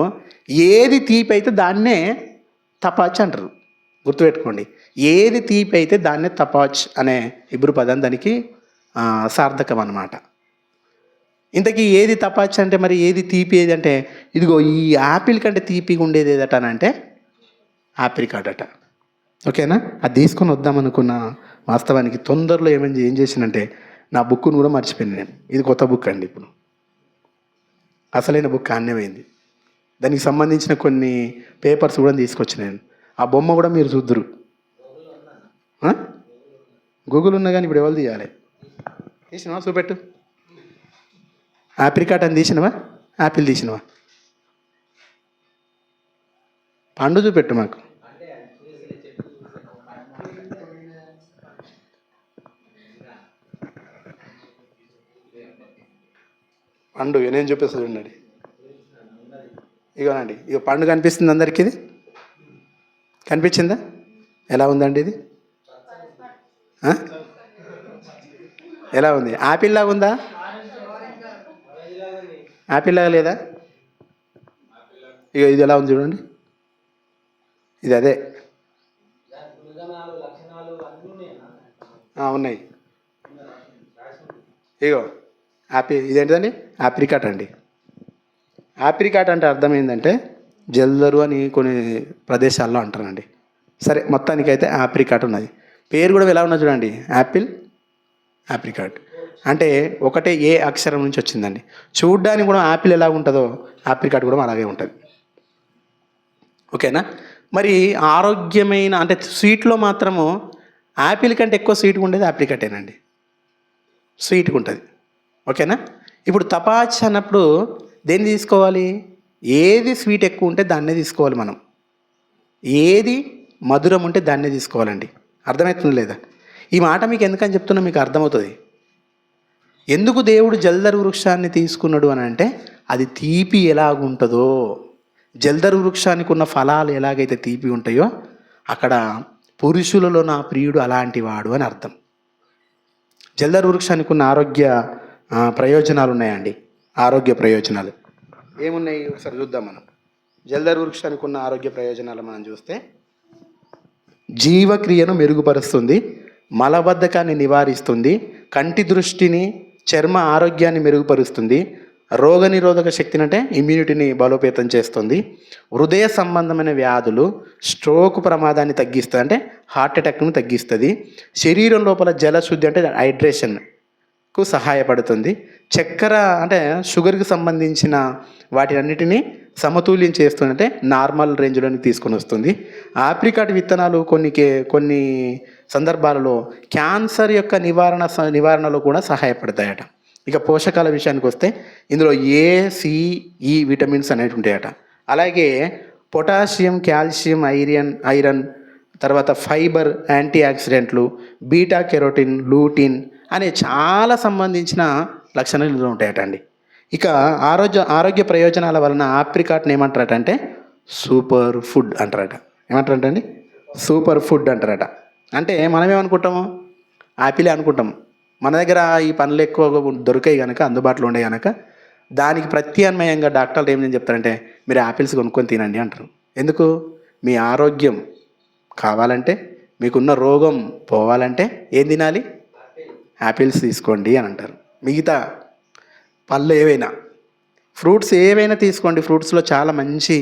ఏది తీపి అయితే దాన్నే తపాచ్ అంటారు. గుర్తుపెట్టుకోండి, ఏది తీపి అయితే దాన్నే తపాచ్ అనే హిబ్రూ పదం దానికి సార్థకం అన్నమాట. ఇంతకీ ఏది తపాచ్ అంటే మరి ఏది తీపి ఏది అంటే ఇదిగో ఈ యాపిల్ కంటే తీపిగా ఉండేది ఏదట అని అంటే ఆప్రికాట్ అట. ఓకేనా? అది తీసుకొని వద్దామనుకున్న వాస్తవానికి తొందరలో ఏం చేసినంటే నా బుక్ను కూడా మర్చిపోయాను నేను. ఇది కొత్త బుక్ అండి. ఇప్పుడు అసలైన బుక్ అన్యమైంది. దానికి సంబంధించిన కొన్ని పేపర్స్ కూడా తీసుకొచ్చిన నేను. ఆ బొమ్మ కూడా మీరు చూద్దురు. గూగుల్ ఉన్నా కానీ ఇప్పుడు ఎవరు తీయాలి? తీసినవా? చూపెట్టు. ఆప్రికాట్ అని తీసినవా? యాపిల్ తీసినవా? పండు చూపెట్టు మాకు. పండు నేను చూపిస్తాను చూడండి. ఇగోనండి, ఇక పండు కనిపిస్తుంది అందరికీ. ఇది కనిపించిందా? ఎలా ఉందండి ఇది? ఎలా ఉంది? యాపిల్ లాగా ఉందా? యాపిల్ లాగా లేదా? ఇక ఇది ఎలా ఉంది చూడండి. ఇది అదే ఉన్నాయి. ఇగో ఇదేంటిదండి? ఆప్రికాట్ అండి. ఆప్రికాట్ అంటే అర్థం ఏంటంటే జల్దరు అని కొన్ని ప్రదేశాల్లో అంటారండి. సరే, మొత్తానికైతే ఆప్రికాట్ ఉన్నది. పేరు కూడా ఎలా ఉన్నది చూడండి. యాపిల్, ఆప్రికాట్ అంటే ఒకటే ఏ అక్షరం నుంచి వచ్చిందండి. చూడ్డానికి కూడా యాపిల్ ఎలా ఉంటుందో ఆప్రికాట్ కూడా అలాగే ఉంటుంది. ఓకేనా? మరి ఆరోగ్యమైన అంటే స్వీట్లో మాత్రము యాపిల్ కంటే ఎక్కువ స్వీట్గా ఉండేది ఆప్రికాటేనండి. స్వీట్గా ఉంటుంది. ఓకేనా? ఇప్పుడు తపాచ్ అన్నప్పుడు దేన్ని తీసుకోవాలి? ఏది స్వీట్ ఎక్కువ ఉంటే దాన్నే తీసుకోవాలి మనం. ఏది మధురం ఉంటే దాన్నే తీసుకోవాలండి. అర్థమవుతుంది లేదా? ఈ మాట మీకు ఎందుకని చెప్తున్నా మీకు అర్థమవుతుంది. ఎందుకు దేవుడు జల్దరు వృక్షాన్ని తీసుకున్నాడు అని అంటే అది తీపి ఎలాగుంటుందో, జల్దరు వృక్షానికి ఉన్న ఫలాలు ఎలాగైతే తీపి ఉంటాయో అక్కడ పురుషులలో నా ప్రియుడు అలాంటి వాడు అని అర్థం. జల్దరు వృక్షానికి ఉన్న ఆరోగ్య ప్రయోజనాలు ఉన్నాయండి. ఆరోగ్య ప్రయోజనాలు ఏమున్నాయి ఒకసారి చూద్దాం మనం. జల్దర్ వృక్షానికి ఉన్న ఆరోగ్య ప్రయోజనాలు మనం చూస్తే జీవక్రియను మెరుగుపరుస్తుంది, మలబద్ధకాన్ని నివారిస్తుంది, కంటి దృష్టిని, చర్మ ఆరోగ్యాన్ని మెరుగుపరుస్తుంది, రోగనిరోధక శక్తిని అంటే ఇమ్యూనిటీని బలోపేతం చేస్తుంది, హృదయ సంబంధమైన వ్యాధులు, స్ట్రోక్ ప్రమాదాన్ని తగ్గిస్తుంది అంటే హార్ట్ అటాక్ను తగ్గిస్తుంది, శరీరం లోపల జలశుద్ధి అంటే హైడ్రేషన్కు సహాయపడుతుంది, చక్కెర అంటే షుగర్కి సంబంధించిన వాటినన్నిటినీ సమతుల్యం చేస్తుందంటే నార్మల్ రేంజ్లోకి తీసుకొని వస్తుంది. ఆప్రికాట్ విత్తనాలు కొన్ని సందర్భాలలో క్యాన్సర్ యొక్క నివారణలో కూడా సహాయపడతాయట. ఇక పోషకాల విషయానికి వస్తే ఇందులో ఏ, సి, ఈ విటమిన్స్ అనేవి ఉంటాయట. అలాగే పొటాషియం, కాల్షియం, ఐరన్ తర్వాత ఫైబర్, యాంటీ ఆక్సిడెంట్లు, బీటా కెరోటిన్, లూటిన్ అనే చాలా సంబంధించిన లక్షణాలు ఇందులో ఉంటాయట అండి. ఇక ఆరోగ్య ప్రయోజనాల వలన ఆప్రికాట్ని ఏమంటారట అంటే సూపర్ ఫుడ్ అంటారట. ఏమంటారట అండి? సూపర్ ఫుడ్ అంటారట. అంటే మనం ఏమనుకుంటాము? ఆపిలే అనుకుంటాం. మన దగ్గర ఈ పండ్లు ఎక్కువ దొరికాయి కనుక, అందుబాటులో ఉండే కనుక దానికి ప్రత్యామ్నాయంగా డాక్టర్లు ఏం చెప్తారంటే మీరు యాపిల్స్ కొనుక్కొని తినండి అంటారు. ఎందుకు? మీ ఆరోగ్యం కావాలంటే, మీకున్న రోగం పోవాలంటే ఏం తినాలి? యాపిల్స్ తీసుకోండి అని అంటారు. మిగతా పళ్ళు ఏవైనా, ఫ్రూట్స్ ఏవైనా తీసుకోండి, ఫ్రూట్స్లో చాలా మంచి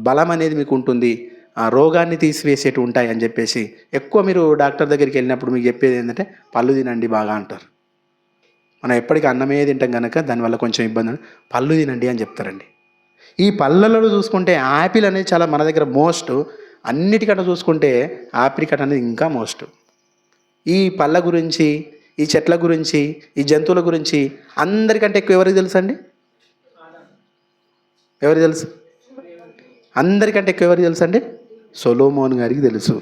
బలం అనేది మీకు ఉంటుంది, రోగాన్ని తీసివేసేటి ఉంటాయి అని చెప్పేసి ఎక్కువ మీరు డాక్టర్ దగ్గరికి వెళ్ళినప్పుడు మీకు చెప్పేది ఏంటంటే పళ్ళు తినండి బాగా అంటారు. మనం ఎప్పటికీ అన్నమే తింటాం కనుక దానివల్ల కొంచెం ఇబ్బంది, పళ్ళు తినండి అని చెప్తారండి. ఈ పళ్ళలలో చూసుకుంటే యాపిల్ అనేది చాలా మన దగ్గర మోస్ట్, అన్నిటికన్నా చూసుకుంటే ఆప్రికాట్ అనేది ఇంకా మోస్ట్. ఈ పళ్ళ గురించి, ఈ చెట్ల గురించి, ఈ జంతువుల గురించి అందరికంటే ఎక్కువ ఎవరికి తెలుసు అండి? ఎవరికి తెలుసు? అందరికంటే ఎక్కువ ఎవరికి తెలుసు అండి? సొలొమోన్ గారికి తెలుసు.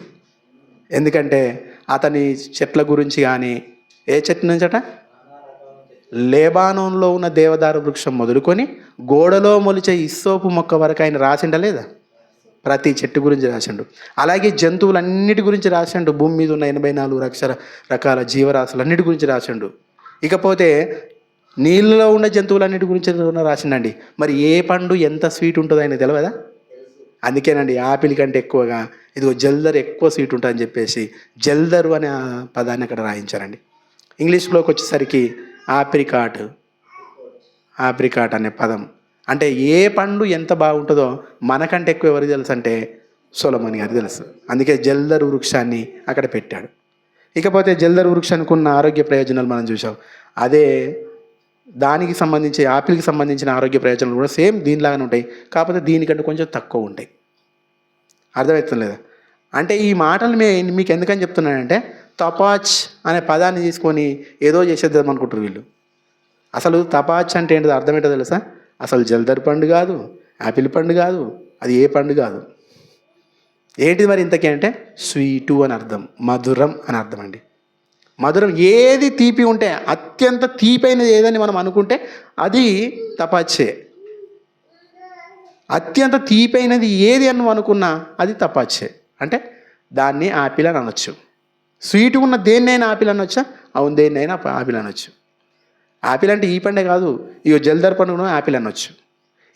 ఎందుకంటే అతని చెట్ల గురించి కానీ, ఏ చెట్టు నుంచట? లెబానోన్లో ఉన్న దేవదారు వృక్షం మొదలుకొని గోడలో మొలిచే ఇస్సోపు మొక్క వరకు ఆయన రాసిండా లేదా? ప్రతి చెట్టు గురించి రాసిండు. అలాగే జంతువులన్నిటి గురించి రాసిండు. భూమి మీద ఉన్న 84 రకాల జీవరాశులన్నిటి గురించి రాసిండు. ఇకపోతే నీళ్ళలో ఉన్న జంతువులన్నిటి గురించి రాసిండండి. మరి ఏ పండు ఎంత స్వీట్ ఉంటుందో ఆయన తెలియదా? అందుకేనండి యాపిల్ కంటే ఎక్కువగా ఇదిగో జల్దర్ ఎక్కువ స్వీట్ ఉంటుందని చెప్పేసి జల్దరు అనే పదాన్ని అక్కడ రాయించారండి. ఇంగ్లీష్లోకి వచ్చేసరికి ఆప్రికాట్ అనే పదం అంటే ఏ పండు ఎంత బాగుంటుందో మనకంటే ఎక్కువ ఎవరికి తెలుసు అంటే సొలొమోన్ గారికి తెలుసు. అందుకే జల్దరు వృక్షాన్ని అక్కడ పెట్టాడు. ఇకపోతే జల్దరు వృక్షానికి ఉన్న ఆరోగ్య ప్రయోజనాలు మనం చూసాం. అదే దానికి సంబంధించి యాపిల్కి సంబంధించిన ఆరోగ్య ప్రయోజనాలు కూడా సేమ్ దీనిలాగానే ఉంటాయి, కాకపోతే దీనికంటే కొంచెం తక్కువ ఉంటాయి. అర్థమవుతుంది లేదా? అంటే ఈ మాటలు మీకు ఎందుకని చెప్తున్నానంటే తపాచ్ అనే పదాన్ని తీసుకొని ఏదో చేసేద్దాం అనుకుంటారు వీళ్ళు. అసలు తపాచ్ అంటే ఏంటో అర్థమేంటో తెలుసా? అసలు జల్దర్ పండు కాదు, యాపిల్ పండు కాదు, అది ఏ పండు కాదు. ఏంటిది మరి ఇంతకీ అంటే స్వీటు అని అర్థం, మధురం అని అర్థం అండి. మధురం ఏది తీపి ఉంటే, అత్యంత తీపైనది ఏదని మనం అనుకుంటే అది తపాచే. అత్యంత తీపైనది ఏది అని అనుకున్నా అది తపాచే. అంటే దాన్ని ఆపిల్ అని అనొచ్చు. స్వీట్ ఉన్న దేన్నైనా ఆపిల్ అనొచ్చా? అవును, దేన్నైనా ఆపిల్ అనొచ్చు. ఆపిల్ అంటే ఈ పండే కాదు, ఇగో జల్దర్ పండు కూడా ఆపిల్ అనొచ్చు.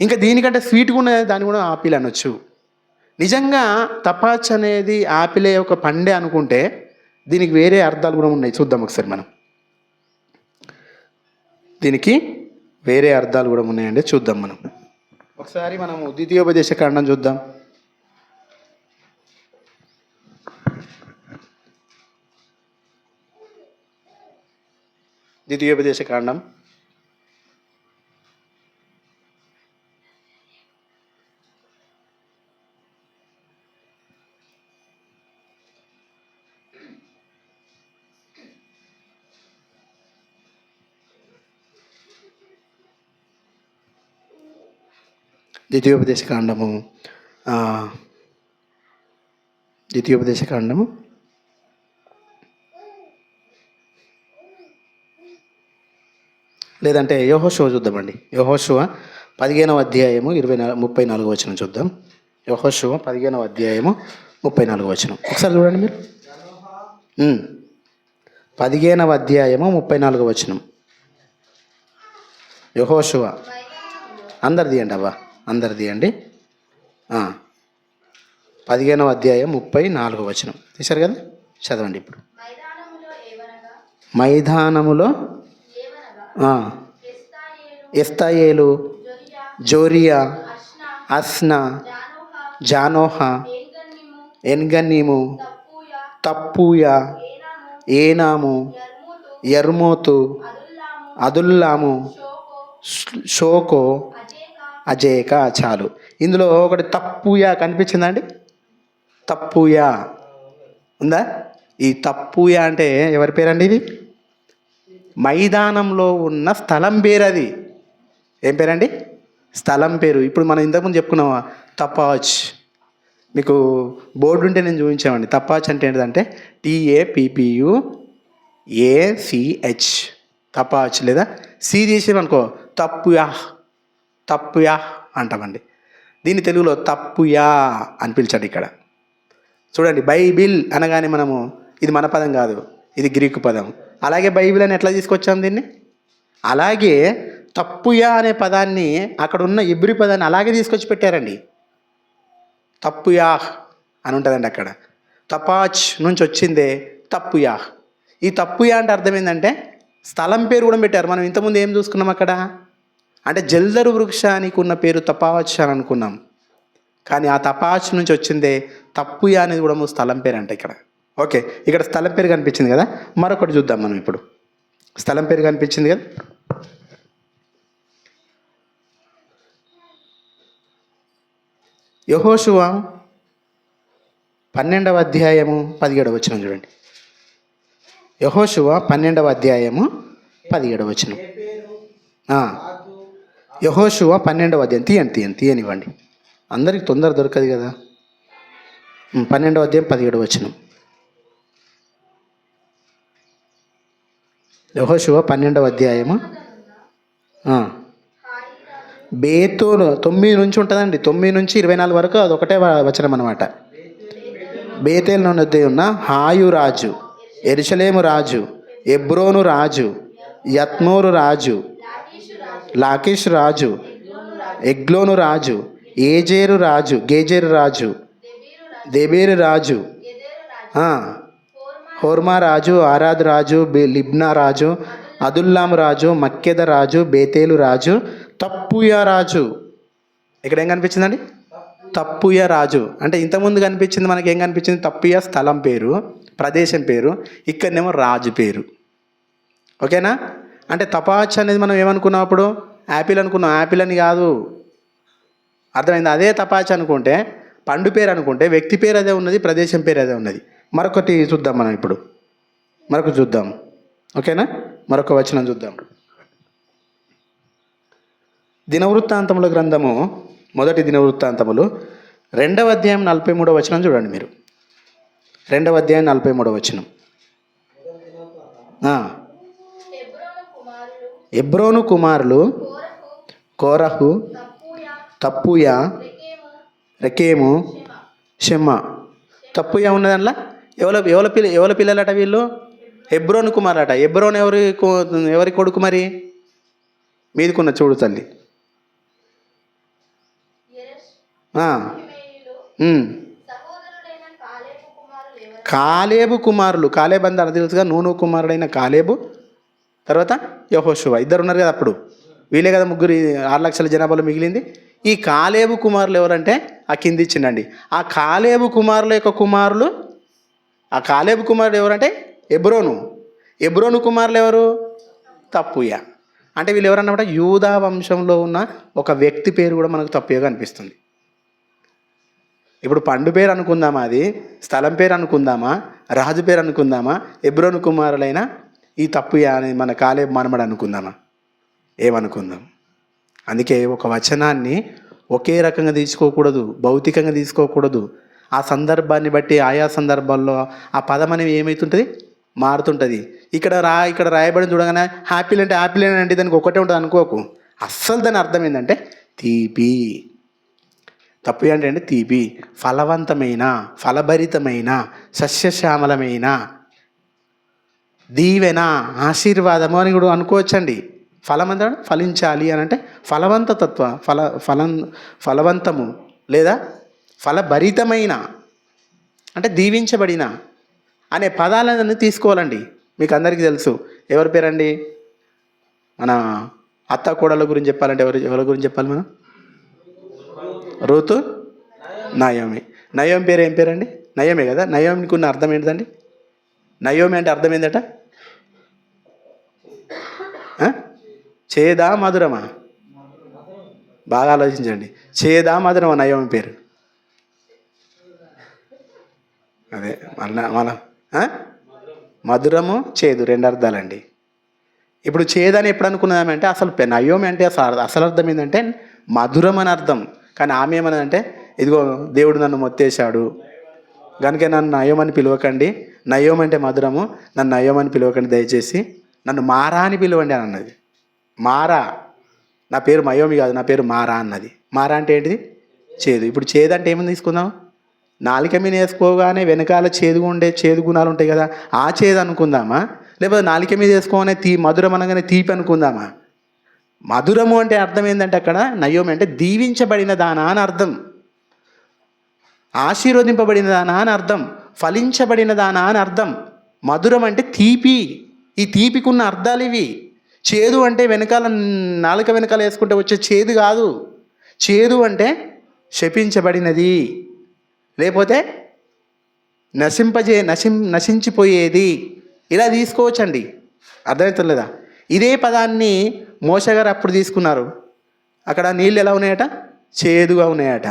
ఇంకా దీనికంటే స్వీట్గా ఉన్న దాన్ని కూడా ఆపిల్ అనొచ్చు. నిజంగా తపాచ్ అనేది ఆపిలే ఒక పండే అనుకుంటే దీనికి వేరే అర్థాలు కూడా ఉన్నాయి. చూద్దాం ఒకసారి మనం. దీనికి వేరే అర్థాలు కూడా ఉన్నాయండి, చూద్దాం మనం. ఒకసారి మనము ద్వితీయోపదేశ కాండం చూద్దాం. ద్వితీయోపదేశ కాండం 2వ కాండము లేదంటే యెహోషువ చూద్దామండి. యెహోషువ 15వ అధ్యాయము 34వ వచనం చూద్దాం. యెహోషువ 15వ అధ్యాయము 34వ వచనం ఒకసారి చూడండి మీరు. 15వ అధ్యాయము 34వ వచనం. యెహోషువ అందరు తీయండి అవ్వ, అందరు తీయండి. 15వ అధ్యాయం 34వ వచనం తీశారు కదా, చదవండి ఇప్పుడు. మైదానములో ఎస్తాయేలు, జోరియా, అస్నా, జానోహ, ఎన్గన్నీము, తప్పూయా, ఏనాము, యర్మూతు, అదుల్లాము, షోకో, అజేక. చాలు. ఇందులో ఒకటి తప్పుయా కనిపించిందండి. తప్పుయా ఉందా? ఈ తప్పుయా అంటే ఎవరి పేరండి? ఇది మైదానంలో ఉన్న స్థలం పేరు. అది ఏం పేరండి? స్థలం పేరు. ఇప్పుడు మనం ఇంతకుముందు చెప్పుకున్నాం తపాచ్. మీకు బోర్డు ఉంటే నేను చూపించామండి. తపాచ్ అంటే ఏంటంటే TAPPUACH తపాచ్. లేదా సి చేసేమనుకో తప్పుయా, తప్పుయా అంటామండి. దీన్ని తెలుగులో తప్పుయా అని పిలిచాడు ఇక్కడ. చూడండి, బైబిల్ అనగానే మనము ఇది మన పదం కాదు, ఇది గ్రీకు పదం. అలాగే బైబిల్ అని ఎట్లా తీసుకొచ్చాం దీన్ని? అలాగే తప్పుయా అనే పదాన్ని, అక్కడ ఉన్న ఇబ్రి పదాన్ని అలాగే తీసుకొచ్చి పెట్టారండి. తప్పుయా అని ఉంటుందండి అక్కడ. తపాచ్ నుంచి వచ్చిందే తప్పుయా. ఈ తప్పుయా అంటే అర్థం ఏంటంటే స్థలం పేరు కూడా పెట్టారు. మనం ఇంతకుముందు ఏం చూసుకున్నాం అక్కడ అంటే జల్దరు వృక్షానికి ఉన్న పేరు తపాచ్ అని అనుకున్నాం. కానీ ఆ తపాచ్ నుంచి వచ్చిందే తప్పుయా అనేది కూడా స్థలం పేరు అంట ఇక్కడ. ఓకే, ఇక్కడ స్థలం పేరు కనిపించింది కదా, మరొకటి చూద్దాం మనం ఇప్పుడు. స్థలం పేరు కనిపించింది కదా, యెహోషువ 12వ అధ్యాయము 17వ వచనం చూడండి. యెహోషువ 12వ అధ్యాయము 17వ వచనం. యెహోషువ 12వ అధ్యాయం తీయనివ్వండి, అందరికి తొందర దొరకదు కదా. 12వ అధ్యాయం 17వ వచనం. యెహోషువ 12వ అధ్యాయము బేతోలు 9 నుంచి ఉంటుందండి. 9 నుంచి 24 వరకు అది ఒకటే వచనం అనమాట. బేతేలు నొద్ద ఉన్న హాయు రాజు, యెరూషలేము రాజు, ఎబ్రోను రాజు, యత్మోరు రాజు, లాకీష్ రాజు, ఎగ్లోను రాజు, గేజేరు రాజు, దెబేరు రాజు, హోర్మా రాజు, ఆరాద్ రాజు, లిబ్నా రాజు, అదుల్లాము రాజు, మక్కెద రాజు, బేతేలు రాజు, తప్పుయా రాజు. ఇక్కడ ఏం కనిపించిందండి? తప్పుయా రాజు. అంటే ఇంతకుముందు కనిపించింది మనకి ఏం కనిపించింది? తప్పుయా స్థలం పేరు, ప్రదేశం పేరు. ఇక్కడనేమో రాజు పేరు. ఓకేనా? అంటే తపాచ్ అనేది మనం ఏమనుకున్నాం అప్పుడు? యాపిల్ అనుకున్నాం. యాపిల్ అని కాదు, అర్థమైంది? అదే తపాచ్ అనుకుంటే, పండు పేరు అనుకుంటే వ్యక్తి పేరు అదే ఉన్నది, ప్రదేశం పేరు అదే ఉన్నది. మరొకటి చూద్దాం మనం ఇప్పుడు. మరొకటి చూద్దాం. ఓకేనా? మరొక వచనం చూద్దాం. దినవృత్తాంతముల గ్రంథము, మొదటి దినవృత్తాంతములు 2వ అధ్యాయం 43వ వచనం చూడండి మీరు. 2వ అధ్యాయం 43వ వచనం. ఎబ్రోను కుమారులు కోరహు, తప్పుయా, రెకేము, షెమ్మా. తప్పుయా ఉన్నదల్లా ఎవరి పిల్లలట వీళ్ళు? హెబ్రోను కుమారులట. హెబ్రోన్ ఎవరి కొడుకు మరి? మీదికున్న చూడు తల్లి. కాలేబు కుమారులు. కాలేబు అందరూ తెలుసుగా, నూను కుమారుడైన కాలేబు, తర్వాత యెహోషువ. ఇద్దరు ఉన్నారు కదా అప్పుడు. వీళ్ళే కదా ముగ్గురు 6 లక్షల జనాభాలో మిగిలింది. ఈ కాలేబు కుమారులు ఎవరంటే ఆ కింది ఇచ్చిండండి. ఆ కాలేబు కుమారుల యొక్క కుమారులు, ఆ కాలేబు కుమారుడు ఎవరంటే ఎబ్రోను కుమారులు ఎవరు? తప్పుయా. అంటే వీళ్ళు ఎవరన్నమాట? యూదా వంశంలో ఉన్న ఒక వ్యక్తి పేరు కూడా మనకు తప్పుగా అనిపిస్తుంది. ఇప్పుడు పండు పేరు అనుకుందామా, అది స్థలం పేరు అనుకుందామా, రాజు పేరు అనుకుందామా, ఎబ్రోను కుమారులైన ఈ తప్పుయా అని మన కాలేబు మనమడు అనుకుందామా? ఏమనుకుందాం? అందుకే ఒక వచనాన్ని ఒకే రకంగా తీసుకోకూడదు, భౌతికంగా తీసుకోకూడదు. ఆ సందర్భాన్ని బట్టి, ఆయా సందర్భాల్లో ఆ పదం అనేది ఏమవుతుంటుంది? మారుతుంటుంది. ఇక్కడ రాయబడి చూడగానే హ్యాపీల్ అంటే హ్యాపీల్ అంటే దానికి ఒకటే ఉంటుంది అనుకోకు. అస్సలు దాని అర్థం ఏంటంటే తీపి. తప్పు అంటే తీపి, ఫలవంతమైన, ఫలభరితమైన, సస్యశ్యామలమైన, దీవెన, ఆశీర్వాదము అని కూడా అనుకోవచ్చండి. ఫలం అంటే ఫలించాలి అని అంటే ఫలవంతత్వ, ఫలవంతము లేదా ఫలభరితమైన అంటే దీవించబడిన అనే పదాలను తీసుకోవాలండి. మీకు అందరికీ తెలుసు. ఎవరి పేరండి? మన అత్త కోడల గురించి చెప్పాలంటే ఎవరి గురించి చెప్పాలి మనం? Ruth, Naomi. నయోమి పేరు ఏం పేరండి? నయోమే కదా. నయోమికి ఉన్న అర్థం ఏంటిదండి? నయోమి అంటే అర్థం ఏందట? చేదా మధురమా? బాగా ఆలోచించండి. చేదా మధురమా నయోమి పేరు? అదే మన మధురము చేదు 2 అర్థాలండి. ఇప్పుడు చేదని ఎప్పుడు అనుకున్నామంటే అసలు నయోమి అంటే అసలు అర్థం ఏంటంటే మధురం అని అర్థం. కానీ ఆమె ఏమన్నదంటే ఇదిగో దేవుడు నన్ను మొత్తేశాడు కనుక నన్ను నయోమని పిలవకండి, నయోమి అంటే మధురము, నన్ను నయోమని పిలవకండి దయచేసి, నన్ను మారా అని పిలవండి అని అన్నది. మారా, నా పేరు మయోమి కాదు, నా పేరు మారా అన్నది. మారా అంటే ఏంటిది? చేదు. ఇప్పుడు చేదు అంటే ఏమని తీసుకుందాం? నాలుక మీద వేసుకోగానే వెనకాల చేదు గుణాలు ఉంటాయి కదా, ఆ చేదు అనుకుందామా? లేకపోతే నాలుక మీద వేసుకోగానే మధురం అనగానే తీపి అనుకుందామా? మధురము అంటే అర్థం ఏంటంటే అక్కడ నయోమి అంటే దీవించబడిన దానా అని అర్థం, ఆశీర్వదింపబడిన దానా అని అర్థం, ఫలించబడిన దానా అని అర్థం. మధురం అంటే తీపి. ఈ తీపికున్న అర్థాలు ఇవి. చేదు అంటే నాలుక వెనకాల వేసుకుంటే వచ్చే చేదు కాదు. చేదు అంటే శపించబడినది, లేకపోతే నశించిపోయేది, ఇలా తీసుకోవచ్చండి. అర్థమవుతుందా? ఇదే పదాన్ని మోషే గారు అప్పుడు తీసుకున్నారు. అక్కడ నీళ్ళు ఎలా ఉన్నాయట? చేదుగా ఉన్నాయట.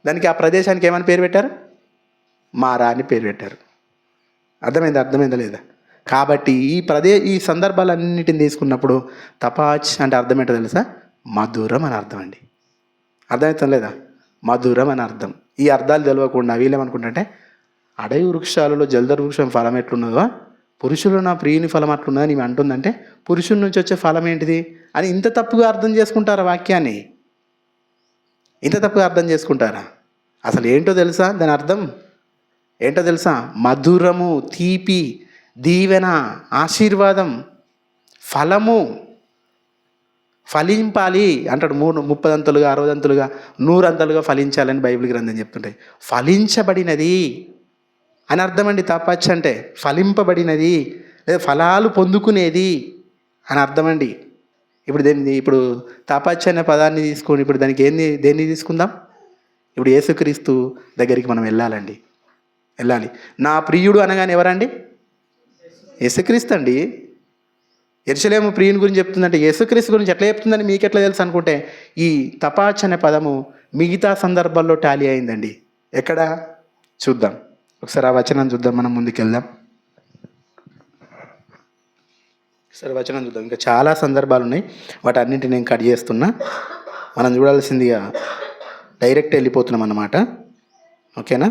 దానికి ఆ ప్రదేశానికి ఏమని పేరు పెట్టారు? మారా అని పేరు పెట్టారు. అర్థమైందా లేదా? కాబట్టి ఈ సందర్భాలన్నిటిని తీసుకున్నప్పుడు తపాచ్ అంటే అర్థం ఏంటో తెలుసా? మధురం అని అర్థం అండి. అర్థమవుతాం లేదా? మధురం అని అర్థం. ఈ అర్థాలు తెలియకుండా వీళ్ళేమనుకుంటుంటే అడవి వృక్షాలలో జల్దర్ వృక్షం ఫలం ఎట్లున్నదో పురుషులు నా ప్రియుని ఫలం అట్లున్నదని ఈమె అంటుందంటే పురుషుల నుంచి వచ్చే ఫలం ఏంటిది అని ఇంత తప్పుగా అర్థం చేసుకుంటారా? వాక్యాన్ని ఇంత తప్పుగా అర్థం చేసుకుంటారా? అసలు ఏంటో తెలుసా? దాని అర్థం ఏంటో తెలుసా? మధురము, తీపి, దీవెన, ఆశీర్వాదం, ఫలము, ఫలింపాలి అంటాడు. 30 అంతలుగా 60 అంతలుగా 100 అంతలుగా ఫలించాలని బైబిల్ గ్రంథం చెప్తుంటాయి. ఫలించబడినది అని అర్థం అండి. తపచ్చ అంటే ఫలింపబడినది లేదా ఫలాలు పొందుకునేది అని అర్థం అండి. ఇప్పుడు తపచ్చ అనే పదాన్ని తీసుకొని ఇప్పుడు దానికి దేన్ని తీసుకుందాం? ఇప్పుడు యేసుక్రీస్తు దగ్గరికి మనం వెళ్ళాలి. నా ప్రియుడు అనగానే ఎవరండి? యేసుక్రీస్తు అండి. యెరూషలేము ప్రియుని గురించి చెప్తుందంటే యేసుక్రీస్తు గురించి ఎట్లా చెప్తుందని మీకు ఎట్లా తెలుసు అనుకుంటే ఈ తపాచ్ అనే పదము మిగతా సందర్భాల్లో టాలీ అయిందండి. ఎక్కడ చూద్దాం ఒకసారి, ఆ వచనం చూద్దాం. మనం ముందుకెళ్దాం. ఒకసారి వచనం చూద్దాం. ఇంకా చాలా సందర్భాలు ఉన్నాయి, వాటి అన్నింటిని నేను కట్ చేస్తున్నా. మనం చూడాల్సిందిగా డైరెక్ట్ వెళ్ళిపోతున్నాం అన్నమాట. ఓకేనా?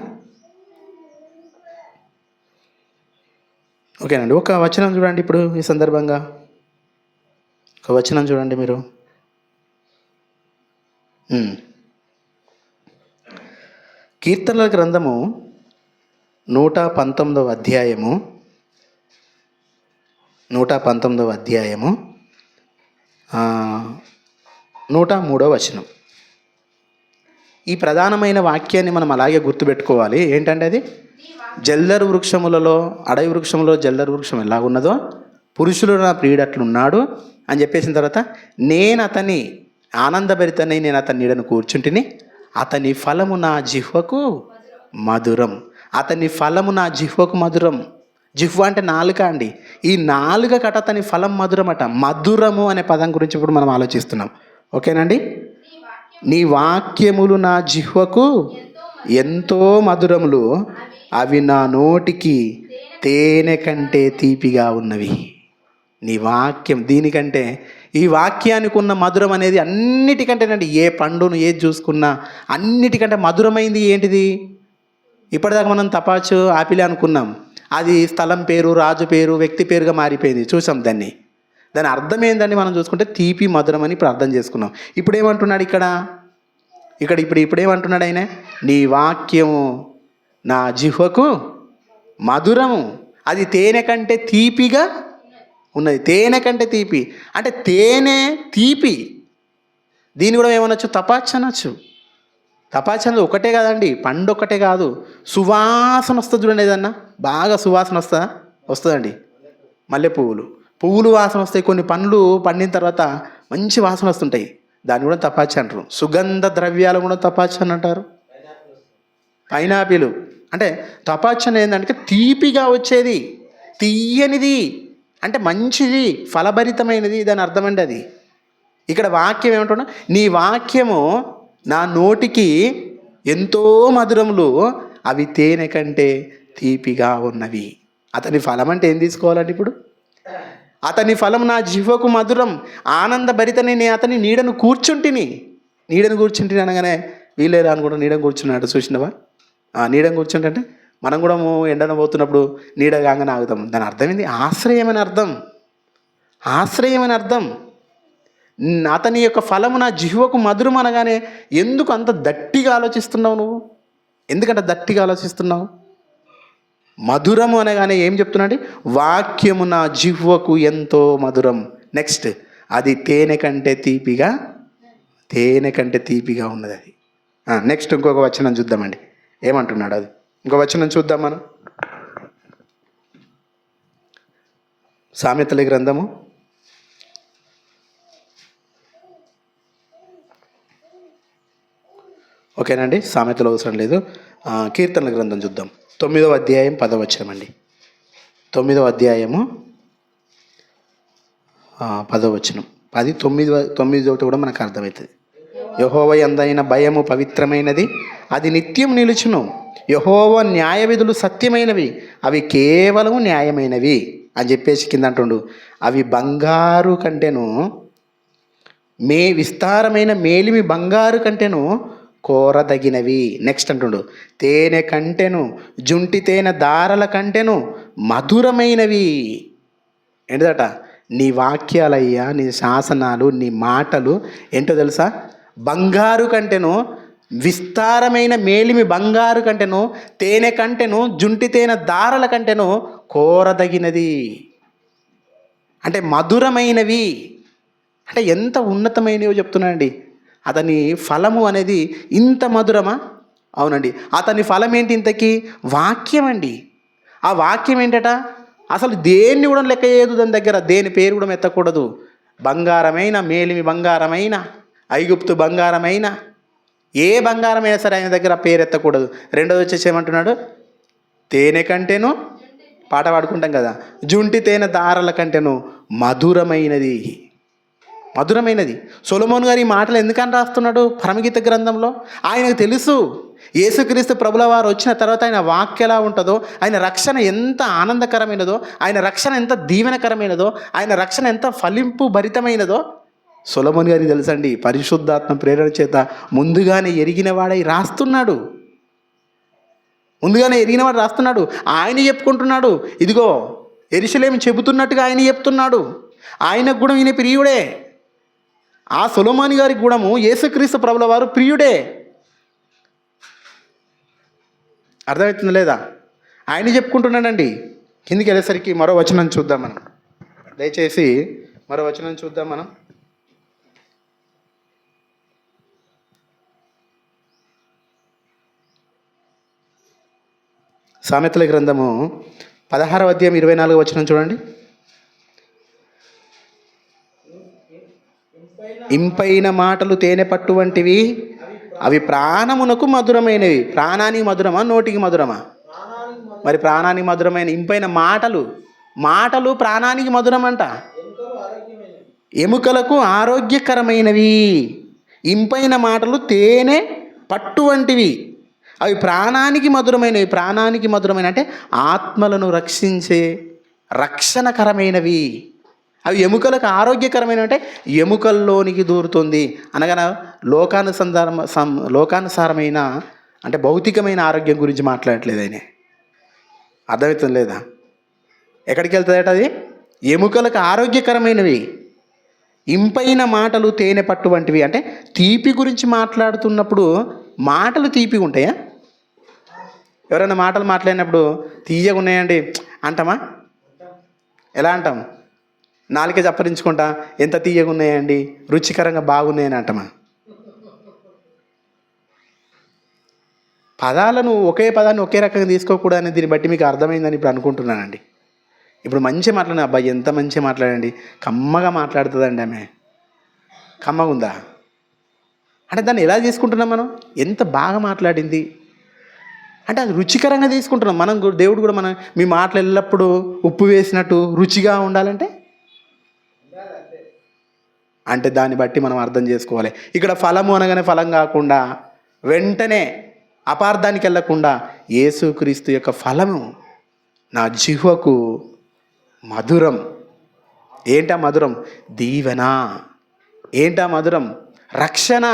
ఓకేనండి. ఒక వచనం చూడండి. ఇప్పుడు ఈ సందర్భంగా ఒక వచనం చూడండి మీరు. కీర్తనల గ్రంథము 119వ అధ్యాయము 103వ వచనం. ఈ ప్రధానమైన వాక్యాన్ని మనం అలాగే గుర్తుపెట్టుకోవాలి. ఏంటంటే అది జల్దరు వృక్షములలో, అడవి వృక్షములో జల్దరు వృక్షం ఎలా ఉన్నదో పురుషులు నా ప్రియుడు అట్లున్నాడు అని చెప్పేసిన తర్వాత నేను అతని ఆనందభరితనై నేను అతని నీడను కూర్చుంటిని, అతని ఫలము నా జిహ్వకు మధురం. అతని ఫలము నా జిహ్వకు మధురం. జిహ్వ అంటే నాలుక అండి. ఈ నాలుక కట అతని ఫలం మధురం అట. మధురము అనే పదం గురించి ఇప్పుడు మనం ఆలోచిస్తున్నాం. ఓకేనండి? నీ వాక్యములు నా జిహ్వకు ఎంతో మధురములు, అవి నా నోటికి తేనె కంటే తీపిగా ఉన్నవి. నీ వాక్యం దీనికంటే, ఈ వాక్యానికి ఉన్న మధురం అనేది అన్నిటికంటేనండి, ఏ పండును ఏది చూసుకున్నా అన్నిటికంటే మధురమైంది ఏంటిది? ఇప్పటిదాకా మనం తపాచు ఆపిలే అనుకున్నాం. అది స్థలం పేరు, రాజు పేరు, వ్యక్తి పేరుగా మారిపోయింది. చూసాం దాని అర్థం ఏందని మనం చూసుకుంటే తీపి, మధురం అని ఇప్పుడు అర్థం చేసుకున్నాం. ఇప్పుడు ఏమంటున్నాడు ఇప్పుడు ఏమంటున్నాడు ఆయన? నీ వాక్యము నా జిహ్వకు మధురము, అది తేనె కంటే తీపిగా ఉన్నది. తేనె కంటే తీపి అంటే తేనె తీపి. దీన్ని కూడా ఏమనొచ్చు? తపాచ్ అనొచ్చు. తపాచి అనేది ఒకటే కాదండి, పండు ఒకటే కాదు, సువాసన వస్తుంది చూడండి. ఏదన్నా బాగా సువాసన వస్తుందండి. మల్లె పువ్వులు వాసన వస్తాయి. కొన్ని పండ్లు పండిన తర్వాత మంచి వాసన వస్తుంటాయి, దాన్ని కూడా తపాచి అంటారు. సుగంధ ద్రవ్యాలు కూడా తపాచి అని అంటారు. పైనాపిల్ అంటే తపాచి అనేది ఏంటంటే తీపిగా వచ్చేది, తీయనిది, అంటే మంచిది, ఫలభరితమైనది, దాని అర్థమండి అది. ఇక్కడ వాక్యం ఏమంటున్నా, నీ వాక్యము నా నోటికి ఎంతో మధురములు, అవి తేనె కంటే తీపిగా ఉన్నవి. అతని ఫలం అంటే ఏం తీసుకోవాలండి ఇప్పుడు? అతని ఫలం నా జిహ్వకు మధురం, ఆనందభరితని నేను అతని నీడను కూర్చుంటిని అనగానే వీలేరా అని కూడా నీడను కూర్చున్నాడు. చూసినవా? నీడను కూర్చుంటే మనం కూడా ఎండన పోతున్నప్పుడు నీడ కాగానే ఆగుతాం. దాని అర్థం ఏంది? ఆశ్రయమని అర్థం. అతని యొక్క ఫలము నా జిహ్వకు మధురం అనగానే ఎందుకు అంత దట్టిగా ఆలోచిస్తున్నావు నువ్వు? ఎందుకంటే దట్టిగా ఆలోచిస్తున్నావు? మధురము అనగానే ఏం చెప్తున్నాడు? వాక్యము నా జిహ్వకు ఎంతో మధురం. నెక్స్ట్, అది తేనె కంటే తీపిగా ఉన్నది అది. నెక్స్ట్ ఇంకొక వచనం చూద్దామండి, ఏమంటున్నాడు అది. ఇంకో వచనం చూద్దాం మనం. సామెతల గ్రంథము ఓకేనండి, సామెతలు అవసరం లేదు. కీర్తనల గ్రంథం చూద్దాం. 9వ అధ్యాయం 10వ వచనం అండి. 9వ అధ్యాయము 10వ వచనం. 9 కూడా మనకు అర్థమవుతుంది. యెహోవా యందైన భయము పవిత్రమైనది, అది నిత్యం నిలుచును. యెహోవా న్యాయ విధులు సత్యమైనవి, అవి కేవలము న్యాయమైనవి అని చెప్పేసి కింద అంటుండు. అవి బంగారు కంటేను విస్తారమైన మేలిమి బంగారు కంటేను కోరదగినవి. నెక్స్ట్ అంటుండు, తేనె కంటెను జుంటి తేనె దారల కంటెను మధురమైనవి. ఏంటిదట? నీ వాక్యాలయ్యా, నీ శాసనాలు, నీ మాటలు ఏంటో తెలుసా? బంగారు కంటెను, విస్తారమైన మేలిమి బంగారు కంటెను, తేనె కంటెను, జుంటి తేనె దారల కంటెను కోరదగినది. అంటే మధురమైనవి, అంటే ఎంత ఉన్నతమైనవో చెప్తున్నానండి. అతని ఫలము అనేది ఇంత మధురమా? అవునండి. అతని ఫలం ఏంటి ఇంతకీ? వాక్యం అండి. ఆ వాక్యం ఏంటట? అసలు దేన్ని కూడా లెక్క చేయదు దాని దగ్గర, దేని పేరు కూడా ఎత్తకూడదు. బంగారమైన, మేలిమి బంగారమైన, ఐగుప్తు బంగారమైన, ఏ బంగారమైనా సరే ఆయన దగ్గర పేరు ఎత్తకూడదు. రెండోది వచ్చేసి ఏమంటున్నాడు? తేనె కంటేను, పాట పాడుకుంటాం కదా, జుంటి తేనె దారల కంటేను మధురమైనది. సొలొమోను గారు ఈ మాటలు ఎందుకని రాస్తున్నాడు పరమగీత గ్రంథంలో? ఆయనకు తెలుసు యేసుక్రీస్తు ప్రభుల వారు వచ్చిన తర్వాత ఆయన వాక్యం ఎలా ఉంటుందో, ఆయన రక్షణ ఎంత ఆనందకరమైనదో, ఆయన రక్షణ ఎంత దీవెనకరమైనదో, ఆయన రక్షణ ఎంత ఫలింపు భరితమైనదో సొలొమోను గారికి తెలుసండి. పరిశుద్ధాత్మ ప్రేరణ చేత ముందుగానే ఎరిగినవాడై రాస్తున్నాడు. ఆయన చెప్పుకుంటున్నాడు. ఇదిగో యెరూషలేము చెబుతున్నట్టుగా ఆయన చెప్తున్నాడు. ఆయనకు కూడా ఈయన ప్రియుడే. ఆ సొలొమోను గారికి కూడా యేసుక్రీస్తు ప్రభుల వారు ప్రియుడే. అర్థమవుతుంది లేదా? ఆయన చెప్పుకుంటున్నాడండి. కిందికి వెళ్ళేసరికి మరో వచనం చూద్దాం మనం. దయచేసి మరో వచనం చూద్దాం మనం. సామెతల గ్రంథము 16వ అధ్యాయం 24వ వచనం చూడండి. ఇంపైన మాటలు తేనె పట్టు వంటివి, అవి ప్రాణమునకు మధురమైనవి. ప్రాణానికి మధురమా, నోటికి మధురమా? మరి ప్రాణానికి మధురమైన ఇంపైన మాటలు ప్రాణానికి మధురమంట, ఎముకలకు ఆరోగ్యకరమైనవి. ఇంపైన మాటలు తేనె పట్టు వంటివి, అవి ప్రాణానికి మధురమైన అంటే ఆత్మలను రక్షించే రక్షణకరమైనవి. అవి ఎముకలకు ఆరోగ్యకరమైనవి అంటే ఎముకల్లోనికి దూరుతుంది అనగా లోకానుసారమైన అంటే భౌతికమైన ఆరోగ్యం గురించి మాట్లాడట్లేదు ఆయన. అర్థమవుతుంది లేదా? ఎక్కడికి వెళ్తుందట అది? ఎముకలకు ఆరోగ్యకరమైనవి. ఇంపైన మాటలు తేనె పట్టు వంటివి అంటే తీపి గురించి మాట్లాడుతున్నప్పుడు మాటలు తీపిగా ఉంటాయా? ఎవరైనా మాటలు మాట్లాడినప్పుడు తీయగా ఉన్నాయండి అంటామా? ఎలా అంటాం? నాలుకే చప్పరించుకుంటా ఎంత తీయగా ఉన్నాయండి, రుచికరంగా బాగున్నాయని అంటామా? పదాలను ఒకే పదాన్ని ఒకే రకంగా తీసుకోకూడదని దీన్ని బట్టి మీకు అర్థమైందని ఇప్పుడు అనుకుంటున్నానండి. ఇప్పుడు మంచిగా మాట్లాడిన అబ్బాయి ఎంత మంచిగా మాట్లాడండి, కమ్మగా మాట్లాడుతుందండి ఆమె. కమ్మగా ఉందా అంటే దాన్ని ఎలా తీసుకుంటున్నాం మనం? ఎంత బాగా మాట్లాడింది అంటే అది రుచికరంగా తీసుకుంటున్నాం మనం. దేవుడు కూడా మన మీ మాటలు ఎల్లప్పుడూ ఉప్పు వేసినట్టు రుచిగా ఉండాలంటే అంటే దాన్ని బట్టి మనం అర్థం చేసుకోవాలి. ఇక్కడ ఫలము అనగానే ఫలం కాకుండా వెంటనే అపార్థానికి వెళ్ళకుండా యేసుక్రీస్తు యొక్క ఫలము నా జిహ్వకు మధురం. ఏంటా మధురం? దీవెన. ఏంటా మధురం? రక్షణ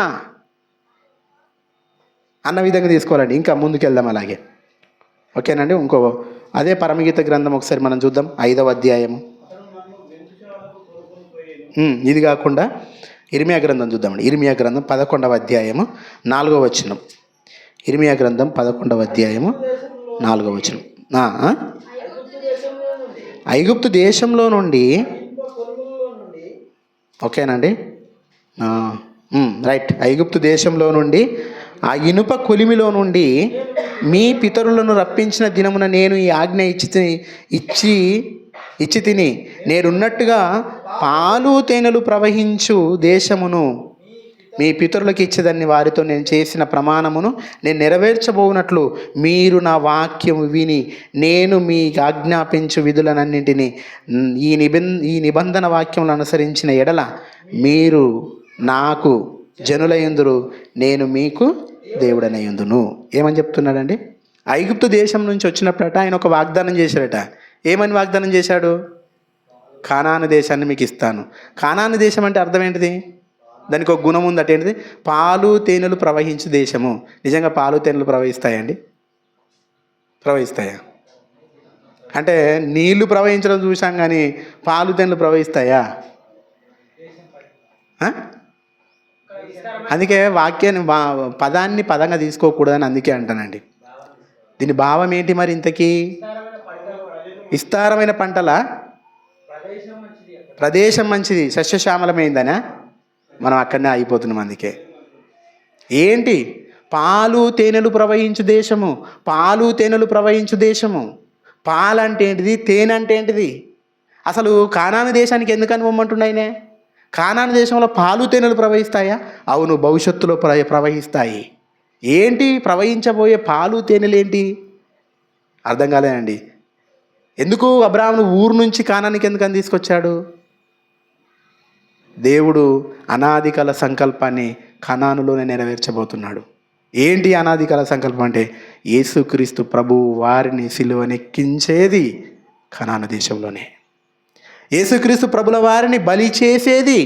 అన్న విధంగా తీసుకోవాలండి. ఇంకా ముందుకెళ్దాం అలాగే. ఓకేనండి. ఇంకో అదే పరమగీత గ్రంథం ఒకసారి మనం చూద్దాం, 5వ అధ్యాయము. ఇది కాకుండా ఇర్మియా గ్రంథం చూద్దామండి. ఇర్మియా గ్రంథం 11వ అధ్యాయము 4వ వచనం. ఇర్మియా గ్రంథం 11వ అధ్యాయము 4వ వచనం. ఐగుప్తు దేశంలో నుండి, ఓకేనండి, రైట్. ఐగుప్తు దేశంలో నుండి, ఆ ఇనుప కొలిమిలో నుండి మీ పితరులను రప్పించిన దినమున నేను ఈ ఆజ్ఞ ఇచ్చి తిని నేనున్నట్టుగా పాలు తేనెలు ప్రవహించు దేశమును మీ పితరులకు ఇచ్చేదాన్ని వారితో నేను చేసిన ప్రమాణమును నేను నెరవేర్చబోనట్లు మీరు నా వాక్యము విని నేను మీకు ఆజ్ఞాపించు విధులనన్నింటినీ ఈ నిబంధన వాక్యములను అనుసరించిన ఎడల మీరు నాకు జనులయందురు, నేను మీకు దేవుడనయందును. ఏమని చెప్తున్నాడండి? ఐగుప్తు దేశం నుంచి వచ్చినప్పుడట ఆయన ఒక వాగ్దానం చేశాడట. ఏమని వాగ్దానం చేశాడు? కానాను దేశాన్ని మీకు ఇస్తాను. కానాను దేశం అంటే అర్థం ఏంటిది? దానికి ఒక గుణం ఉంది. అటేంటిది? పాలు తేనెలు ప్రవహించే దేశము. నిజంగా పాలు తేనెలు ప్రవహిస్తాయండి? ప్రవహిస్తాయా? అంటే నీళ్లు ప్రవహించడం చూసాం కానీ పాలు తేనెలు ప్రవహిస్తాయా? అందుకే వాక్యాన్ని పదాన్ని పదంగా తీసుకోకూడదని అందుకే అంటానండి. దీని భావం ఏంటి మరి ఇంతకీ? విస్తారమైన పంటల ప్రదేశం మంచిది, సస్యశ్యామలమైందనా? మనం అక్కడనే అయిపోతున్నాం. అందుకే ఏంటి? పాలు తేనెలు ప్రవహించు దేశము. పాలు తేనెలు ప్రవహించు దేశము. పాలు అంటే ఏంటిది? తేనె అంటే ఏంటిది? అసలు కానాను దేశానికి ఎందుకని పొమ్మంటున్నాయినే? కానాను దేశంలో పాలు తేనెలు ప్రవహిస్తాయా? అవును, భవిష్యత్తులో ప్రవహిస్తాయి. ఏంటి ప్రవహించబోయే పాలు తేనెలు ఏంటి? అర్థం కాలేదండి. ఎందుకు అబ్రాహామును ఊరు నుంచి కానానికి ఎందుకని తీసుకొచ్చాడు? దేవుడు అనాది కాల సంకల్పాన్ని కనానులోనే నెరవేర్చబోతున్నాడు. ఏంటి అనాది కాల సంకల్పం అంటే? యేసుక్రీస్తు ప్రభువు వారిని సిలువనెక్కించేది కనాను దేశంలోనే. యేసుక్రీస్తు ప్రభుల వారిని బలి చేసేది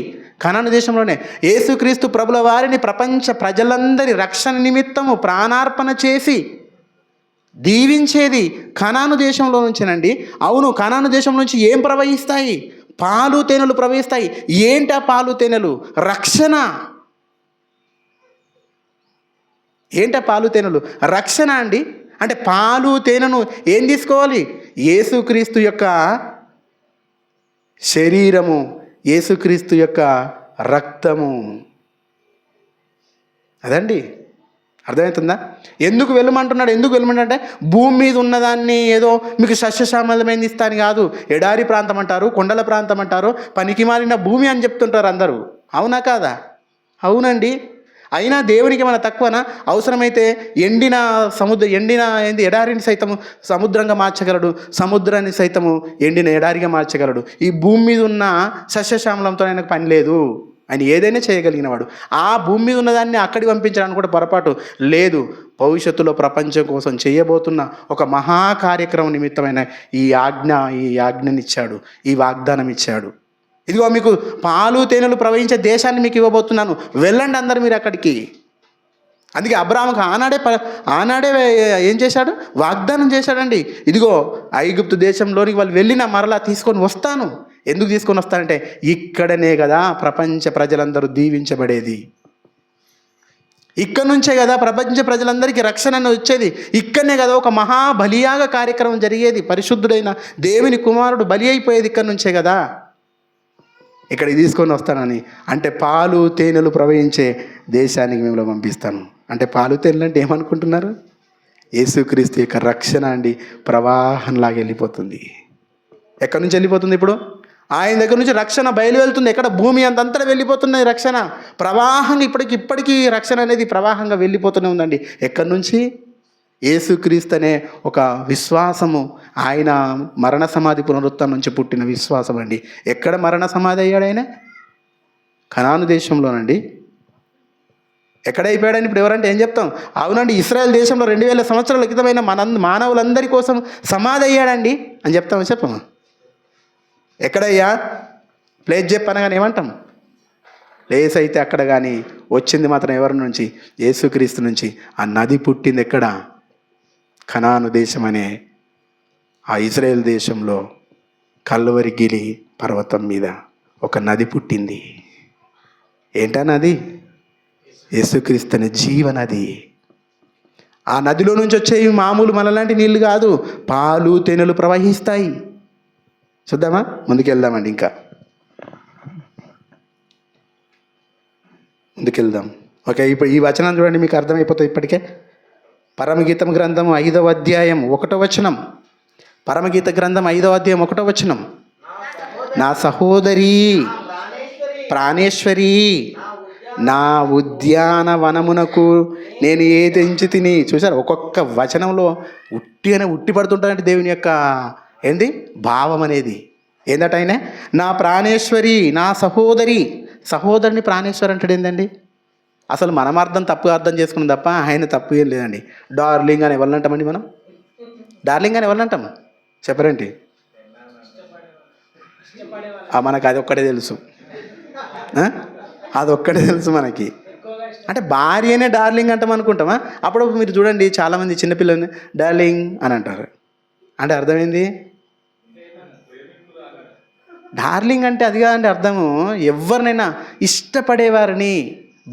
కనాను దేశంలోనే. యేసుక్రీస్తు ప్రభుల వారిని ప్రపంచ ప్రజలందరి రక్షణ నిమిత్తము ప్రాణార్పణ చేసి దీవించేది కనాను దేశంలో నుంచేనండి. అవును, కనాను దేశం నుంచి ఏం ప్రవహిస్తాయి? పాలు తేనెలు ప్రవహిస్తాయి. ఏంటా పాలు తేనెలు? రక్షణ. ఏంటా పాలు తేనెలు? రక్షణ అండి. అంటే పాలు తేనెను ఏం తీసుకోవాలి? యేసుక్రీస్తు యొక్క శరీరము, యేసుక్రీస్తు యొక్క రక్తము. అదండి. అర్థమవుతుందా? ఎందుకు వెళ్ళమంటున్నాడు? ఎందుకు వెళ్ళమంటే భూమి మీద ఉన్నదాన్ని ఏదో మీకు సస్యశ్యామలమైంది ఇస్తాను కాదు. ఎడారి ప్రాంతం అంటారు, కొండల ప్రాంతం అంటారు, పనికి మాలిన భూమి అని చెప్తుంటారు అందరూ. అవునా కాదా? అవునండి. అయినా దేవునికి మన తక్కువనా? అవసరమైతే ఎండిన ఎడారిని సైతము సముద్రంగా మార్చగలడు, సముద్రాన్ని సైతము ఎండిన ఎడారిగా మార్చగలడు. ఈ భూమి మీద ఉన్న సస్యశ్యామలంతో ఆయనకు పని లేదు. ఆయన ఏదైనా చేయగలిగిన వాడు. ఆ భూమి మీద ఉన్నదాన్ని అక్కడికి పంపించడానికి కూడా పొరపాటు లేదు. భవిష్యత్తులో ప్రపంచం కోసం చేయబోతున్న ఒక మహా కార్యక్రమం నిమిత్తమైన ఈ ఆజ్ఞనిచ్చాడు, ఈ వాగ్దానం ఇచ్చాడు. ఇదిగో మీకు పాలు తేనెలు ప్రవహించే దేశాన్ని మీకు ఇవ్వబోతున్నాను, వెళ్ళండి అందరు మీరు అక్కడికి. అందుకే అబ్రాహాముకు ఆనాడే ఏం చేశాడు? వాగ్దానం చేశాడండి. ఇదిగో ఐగుప్తు దేశంలోనికి వాళ్ళు వెళ్ళినా మరలా తీసుకొని వస్తాను. ఎందుకు తీసుకొని వస్తానంటే ఇక్కడనే కదా ప్రపంచ ప్రజలందరూ దీవించబడేది. ఇక్కడ నుంచే కదా ప్రపంచ ప్రజలందరికీ రక్షణ వచ్చేది. ఇక్కడనే కదా ఒక మహాబలియాగ కార్యక్రమం జరిగేది. పరిశుద్ధుడైన దేవుని కుమారుడు బలి అయిపోయేది ఇక్కడ నుంచే కదా. ఇక్కడికి తీసుకొని వస్తానని అంటే పాలు తేనెలు ప్రవహించే దేశానికి మిమ్మల్ని పంపిస్తాను. అంటే పాలు తేనెలు అంటే ఏమనుకుంటున్నారు? యేసుక్రీస్తు యొక్క రక్షణ అండి ప్రవాహంలాగా వెళ్ళిపోతుంది. ఎక్కడి నుంచి వెళ్ళిపోతుంది? ఇప్పుడు ఆయన దగ్గర నుంచి రక్షణ బయలు వెళ్తుంది. ఎక్కడ? భూమి అంతంతా వెళ్ళిపోతున్నది రక్షణ ప్రవాహంగా. ఇప్పటికీ రక్షణ అనేది ప్రవాహంగా వెళ్ళిపోతూనే ఉందండి. ఎక్కడి నుంచి? యేసుక్రీస్తు అనే ఒక విశ్వాసము, ఆయన మరణ సమాధి పునరుత్థానం నుంచి పుట్టిన విశ్వాసం అండి. ఎక్కడ మరణ సమాధి అయ్యాడు ఆయన? కనాను దేశంలోనండి. ఎక్కడ అయిపోయాడని ఇప్పుడు ఎవరంటే ఏం చెప్తాం? అవునండి, ఇశ్రాయేల్ దేశంలో 2000 సంవత్సరాల క్రితమైన మానవులందరి కోసం సమాధి అయ్యాడండి అని చెప్తాము. చెప్పము ఎక్కడయ్యా? ప్లేస్ చెప్పనగానే ఏమంటాం? ప్లేస్ అయితే అక్కడ, కానీ వచ్చింది మాత్రం ఎవరి నుంచి? యేసుక్రీస్తు నుంచి. ఆ నది పుట్టింది ఎక్కడ? కనాను దేశం అనే ఆ ఇజ్రాయేల్ దేశంలో కల్వరి గిలి పర్వతం మీద ఒక నది పుట్టింది. ఏంటా నది? యేసుక్రీస్తు అనే జీవనది. ఆ నదిలో నుంచి వచ్చేవి మామూలు మనలాంటి నీళ్ళు కాదు, పాలు తేనెలు ప్రవహిస్తాయి. చూద్దామా? ముందుకెళ్దామండి. ఇంకా ముందుకెళ్దాం. ఓకే, ఇప్పుడు ఈ వచనం చూడండి, మీకు అర్థమైపోతుంది ఇప్పటికే. పరమగీతం గ్రంథం 5వ అధ్యాయం 1వ వచనం. పరమగీత గ్రంథం 5వ అధ్యాయం 1వ వచనం. నా సహోదరి ప్రాణేశ్వరి, నా ఉద్యానవనమునకు నేను ఏది ఎంచి తిని. చూసారు, ఒక్కొక్క వచనంలో ఉట్టి పడుతుంటాడంటే దేవుని యొక్క ఏంటి భావం అనేది ఏందట? ఆయన నా ప్రాణేశ్వరి, నా సహోదరి. సహోదరిని ప్రాణేశ్వరి అంటాడు ఏందండి? అసలు మనం తప్పు అర్థం చేసుకున్నాం తప్ప ఆయన తప్పు ఏం లేదండి. డార్లింగ్ అని ఎవరిని అంటామండి మనం? డార్లింగ్ అని ఎవరిని అంటాం చెప్పరేంటి? మనకు అదొక్కటే తెలుసు, అదొక్కటే తెలుసు మనకి. అంటే భార్యనే డార్లింగ్ అంటాం అనుకుంటామా? అప్పుడు మీరు చూడండి, చాలామంది చిన్నపిల్లల్ని డార్లింగ్ అని అంటారు. అంటే అర్థమైంది? డార్లింగ్ అంటే అది కాదండి అర్థము. ఎవరినైనా ఇష్టపడేవారిని,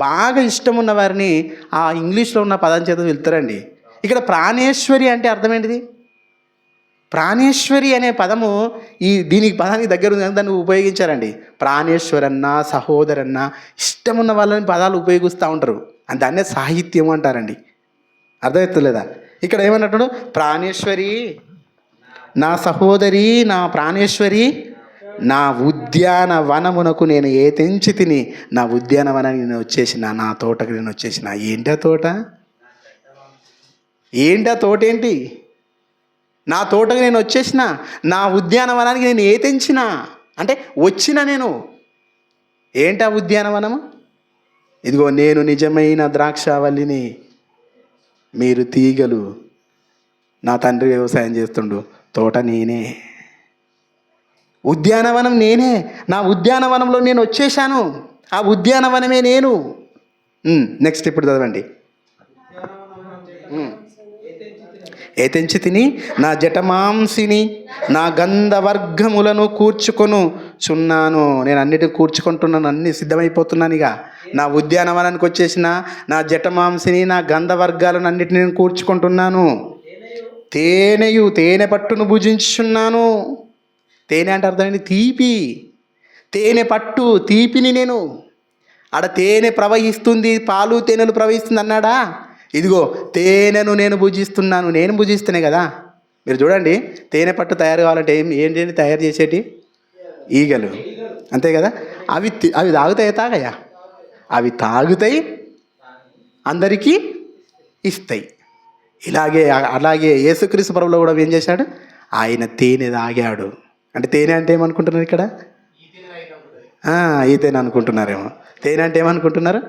బాగా ఇష్టం ఉన్నవారిని ఆ ఇంగ్లీష్లో ఉన్న పదం చేత వెళ్తారండి. ఇక్కడ ప్రాణేశ్వరి అంటే అర్థం ఏంటిది? ప్రాణేశ్వరి అనే పదము దీనికి పదానికి దగ్గర ఉంది, దాన్ని ఉపయోగించారండి. ప్రాణేశ్వరన్న, సహోదరన్న, ఇష్టం ఉన్న వాళ్ళని పదాలు ఉపయోగిస్తూ ఉంటారు. దాన్నే సాహిత్యం అంటారండి. అర్థమవుతలేదా? ఇక్కడ ఏమన్నట్టు? ప్రాణేశ్వరి, నా సహోదరి, నా ప్రాణేశ్వరి, నా ఉద్యానవనమునకు నేను ఏ తెంచి తిని. నా ఉద్యానవనానికి నేను వచ్చేసిన, నా తోటకు నేను వచ్చేసిన. ఏంటా తోట? ఏంటా తోట? ఏంటి? నా తోటకు నేను వచ్చేసిన, నా ఉద్యానవనానికి నేను ఏ తెంచిన అంటే వచ్చిన నేను. ఏంటా ఉద్యానవనము? ఇదిగో నేను నిజమైన ద్రాక్షావల్లిని, మీరు తీగలు. నా తండ్రి వ్యవసాయం చేస్తుండు, తోట నేనే, ఉద్యానవనం నేనే. నా ఉద్యానవనంలో నేను వచ్చేసాను, ఆ ఉద్యానవనమే నేను. నెక్స్ట్ ఇప్పుడు చదవండి. ఏ తెంచి తిని నా జటమాంసిని, నా గంధవర్గములను కూర్చుకొను చున్నాను. నేను అన్నిటిని కూర్చుకుంటున్నాను, అన్ని సిద్ధమైపోతున్నాను. ఇక నా ఉద్యానవనానికి వచ్చేసిన నా జటమాంసిని, నా గంధవర్గాలను అన్నిటిని నేను కూర్చుకుంటున్నాను. తేనె పట్టును భుజించుచున్నాను. తేనె అంటే అర్థమైంది తీపి. తేనె పట్టు, తీపిని నేను. ఆడ తేనె ప్రవహిస్తుంది, పాలు తేనెలు ప్రవహిస్తుంది అన్నాడా? ఇదిగో తేనెను నేను భుజిస్తున్నాను. నేను భుజిస్తేనే కదా. మీరు చూడండి, తేనె పట్టు తయారు కావాలంటే ఏంటి తయారు చేసేటి? ఈగలు, అంతే కదా. అవి తాగుతాయా? అవి తాగుతాయి, అందరికీ ఇస్తాయి. అలాగే యేసుక్రీస్తు ప్రభువులో కూడా ఏం చేశాడు? ఆయన తేనె తాగాడు. అంటే తేనె అంటే ఏమనుకుంటున్నారు ఇక్కడ? ఈ తేనె అనుకుంటున్నారేమో. తేనె అంటే ఏమనుకుంటున్నారు?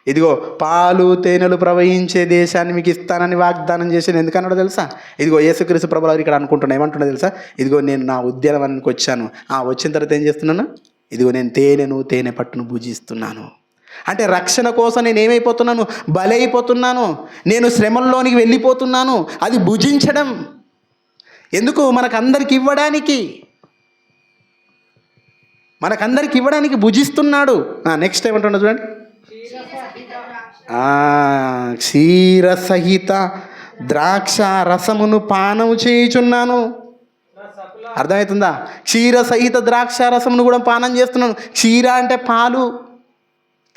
ఇదిగో పాలు తేనెలు ప్రవహించే దేశాన్ని మీకు ఇస్తానని వాగ్దానం చేశాను. ఎందుకన్నాడో తెలుసా? ఇదిగో యేసుక్రీస్తు ప్రభువు ఇక్కడ అనుకుంటున్నా, ఏమంటున్నా తెలుసా? ఇదిగో నేను నా ఉద్యానవనానికి వచ్చాను. వచ్చిన తర్వాత ఏం చేస్తున్నాను? ఇదిగో నేను తేనె పట్టును భుజిస్తున్నాను. అంటే రక్షణ కోసం నేను ఏమైపోతున్నాను? బలైపోతున్నాను. నేను శ్రమల్లోనికి వెళ్ళిపోతున్నాను. అది భుజించడం ఎందుకు? మనకందరికి ఇవ్వడానికి భుజిస్తున్నాడు. నెక్స్ట్ ఏమంటున్నా చూడండి. క్షీరసహిత ద్రాక్ష రసమును పానము చేయుచున్నాను. అర్థమవుతుందా? క్షీరసహిత ద్రాక్ష రసమును కూడా పానం చేస్తున్నాను. క్షీర అంటే పాలు,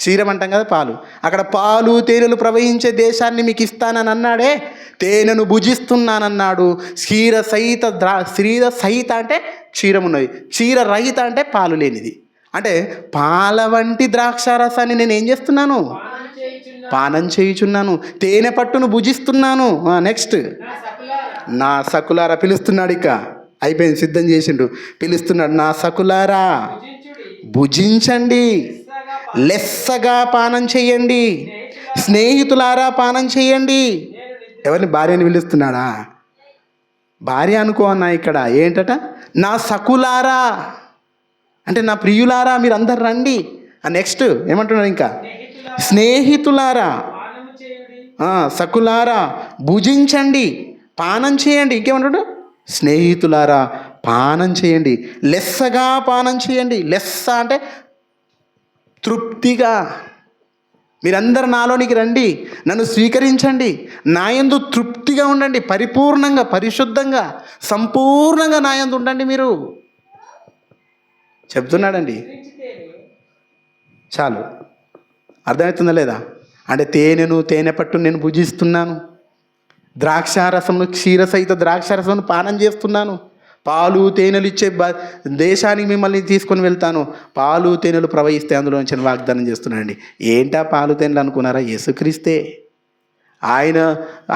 క్షీరం అంటాం కదా పాలు. అక్కడ పాలు తేనెలు ప్రవహించే దేశాన్ని మీకు ఇస్తానని అన్నాడే, తేనెను భుజిస్తున్నానన్నాడు. క్షీర సహిత అంటే క్షీరం ఉన్నది, క్షీర రహిత అంటే పాలు లేనిది. అంటే పాల వంటి ద్రాక్షారసాన్ని నేను ఏం చేస్తున్నాను? పానం చేయుచున్నాను. తేనె పట్టును భుజిస్తున్నాను. నెక్స్ట్, నా సకులారా పిలుస్తున్నాడు. ఇక అయిపోయింది, సిద్ధం చేసిండు, పిలుస్తున్నాడు. నా సకులారా భుజించండి, లెస్సగా పానం చేయండి, స్నేహితులారా పానం చేయండి. ఎవరిని? భార్యని పిలుస్తున్నాడా? భార్య అనుకో అన్న. ఇక్కడ ఏంటట? నా సకులారా అంటే నా ప్రియులారా మీరు అందరు రండి. నెక్స్ట్ ఏమంటున్నారు? ఇంకా స్నేహితులారా, సకులారా భుజించండి, పానం చేయండి. ఇంకేమంటాడు? స్నేహితులారా పానం చేయండి, లెస్సగా పానం చేయండి. లెస్స అంటే తృప్తిగా. మీరందరూ నాలోనికి రండి, నన్ను స్వీకరించండి, నా యందు తృప్తిగా ఉండండి, పరిపూర్ణంగా, పరిశుద్ధంగా, సంపూర్ణంగా నా యందు ఉండండి మీరు చెప్తున్నాడండి. చాలు, అర్థమవుతుందా లేదా? అంటే తేనె పట్టు నేను భుజిస్తున్నాను, ద్రాక్షారసమును క్షీరసహిత ద్రాక్షారసమును పానం చేస్తున్నాను, పాలు తేనెలు ఇచ్చే దేశానికి మిమ్మల్ని తీసుకొని వెళ్తాను, పాలు తేనెలు ప్రవహిస్తే అందులో నుంచి వాగ్దానం చేస్తున్నానండి. ఏంటా పాలు తేనెలు అనుకున్నారా? యేసుక్రీస్తే.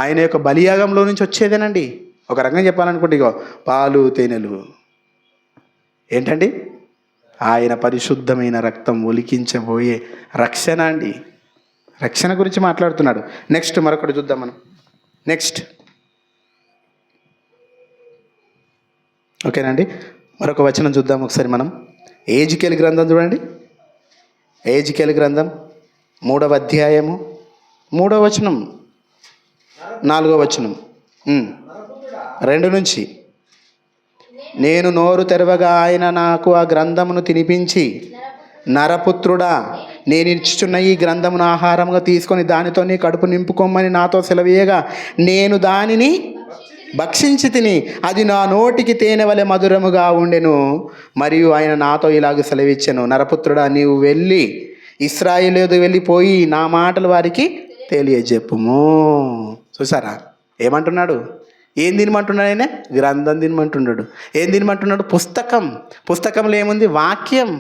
ఆయన యొక్క బలియాగంలో నుంచి వచ్చేదేనండి. ఒక రకంగా చెప్పాలనుకుంటే ఇగో పాలు తేనెలు ఏంటండి? ఆయన పరిశుద్ధమైన రక్తం ఒలికించబోయే రక్షణ అండి. రక్షణ గురించి మాట్లాడుతున్నాడు. నెక్స్ట్ మరొకటి చూద్దాం మనం. నెక్స్ట్ ఓకేనండి, మరొక వచనం చూద్దాం ఒకసారి మనం. ఏజికేలు గ్రంథం చూడండి. ఏజికేలు గ్రంథం 3వ అధ్యాయము 3వ వచనం 4వ వచనం 2 నుంచి. నేను నోరు తెరవగా ఆయన నాకు ఆ గ్రంథమును తినిపించి, నరపుత్రుడా, నేను ఇచ్చుచున్న ఈ గ్రంథమును ఆహారంగా తీసుకొని దానితో నీ కడుపు నింపుకోమని నాతో సెలవీయగా నేను దానిని భక్షించి తిని అది నా నోటికి తేనె వలె మధురముగా ఉండెను. మరియు ఆయన నాతో ఇలాగ సెలవిచ్చెను, నరపుత్రుడా, నీవు వెళ్ళి ఇశ్రాయేలు వెళ్ళిపోయి నా మాటలు వారికి తెలియజెప్పుము. చూసారా ఏమంటున్నాడు? ఏం తినమంటున్నాడు? ఆయన గ్రంథం తినమంటున్నాడు. ఏం తినమంటున్నాడు? పుస్తకంలో ఏముంది? వాక్యం.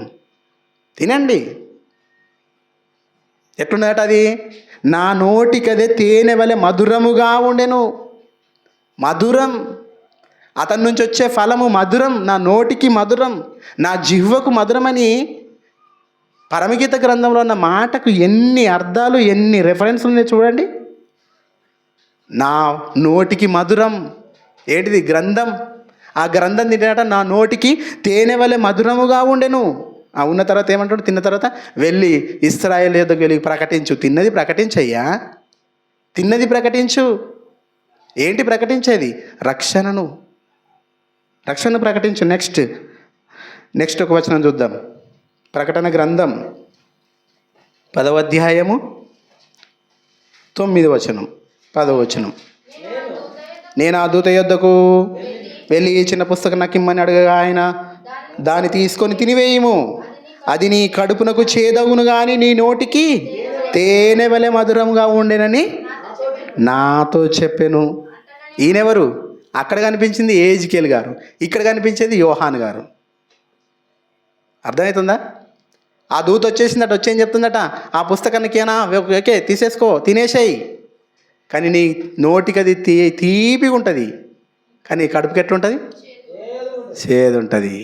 తినండి. ఎట్లున్నదట అది? నా నోటికదే తేనె వలె మధురముగా ఉండెను. మధురం, అతని నుంచి వచ్చే ఫలము మధురం, నా నోటికి మధురం, నా జిహ్వకు మధురమని పరమగీత గ్రంథంలో ఉన్న మాటకు ఎన్ని అర్థాలు, ఎన్ని రెఫరెన్స్లు ఉన్నాయి చూడండి. నా నోటికి మధురం ఏంటిది? గ్రంథం. ఆ గ్రంథం తింటాట నా నోటికి తేనె వలె మధురముగా ఉండెను. ఉన్న తర్వాత ఏమంటాడు? తిన్న తర్వాత వెళ్ళి ఇశ్రాయేలు యొద్దకు వెళ్ళి ప్రకటించు. తిన్నది ప్రకటించయ్యా, తిన్నది ప్రకటించు. ఏంటి ప్రకటించేది? రక్షణను ప్రకటించు. నెక్స్ట్ ఒక వచనం చూద్దాం. ప్రకటన గ్రంథం 10వ అధ్యాయము 9వ వచనం 10వ వచనం. నేను ఆ దూత యొద్దకు వెళ్ళి ఈ చిన్న పుస్తకం నాకు ఇమ్మని అడగగా ఆయన దాన్ని తీసుకొని తినివేయము, అది నీ కడుపునకు చేదవును కానీ నీ నోటికి తేనె వలె మధురంగా ఉండేనని నాతో చెప్పెను. ఈయనెవరు? అక్కడ కనిపించింది ఏజికేల్ గారు, ఇక్కడ కనిపించేది యోహాన్ గారు. అర్థమవుతుందా? ఆ దూత వచ్చేసిందట, వచ్చేం చెప్తుందట, ఆ పుస్తకానికేనా ఓకే తీసేసుకో, తినేసేయి, కానీ నీ నోటికి అది తీపిగా ఉంటుంది, కానీ కడుపుకి ఎట్లుంటుంది? చేదు ఉంటుంది.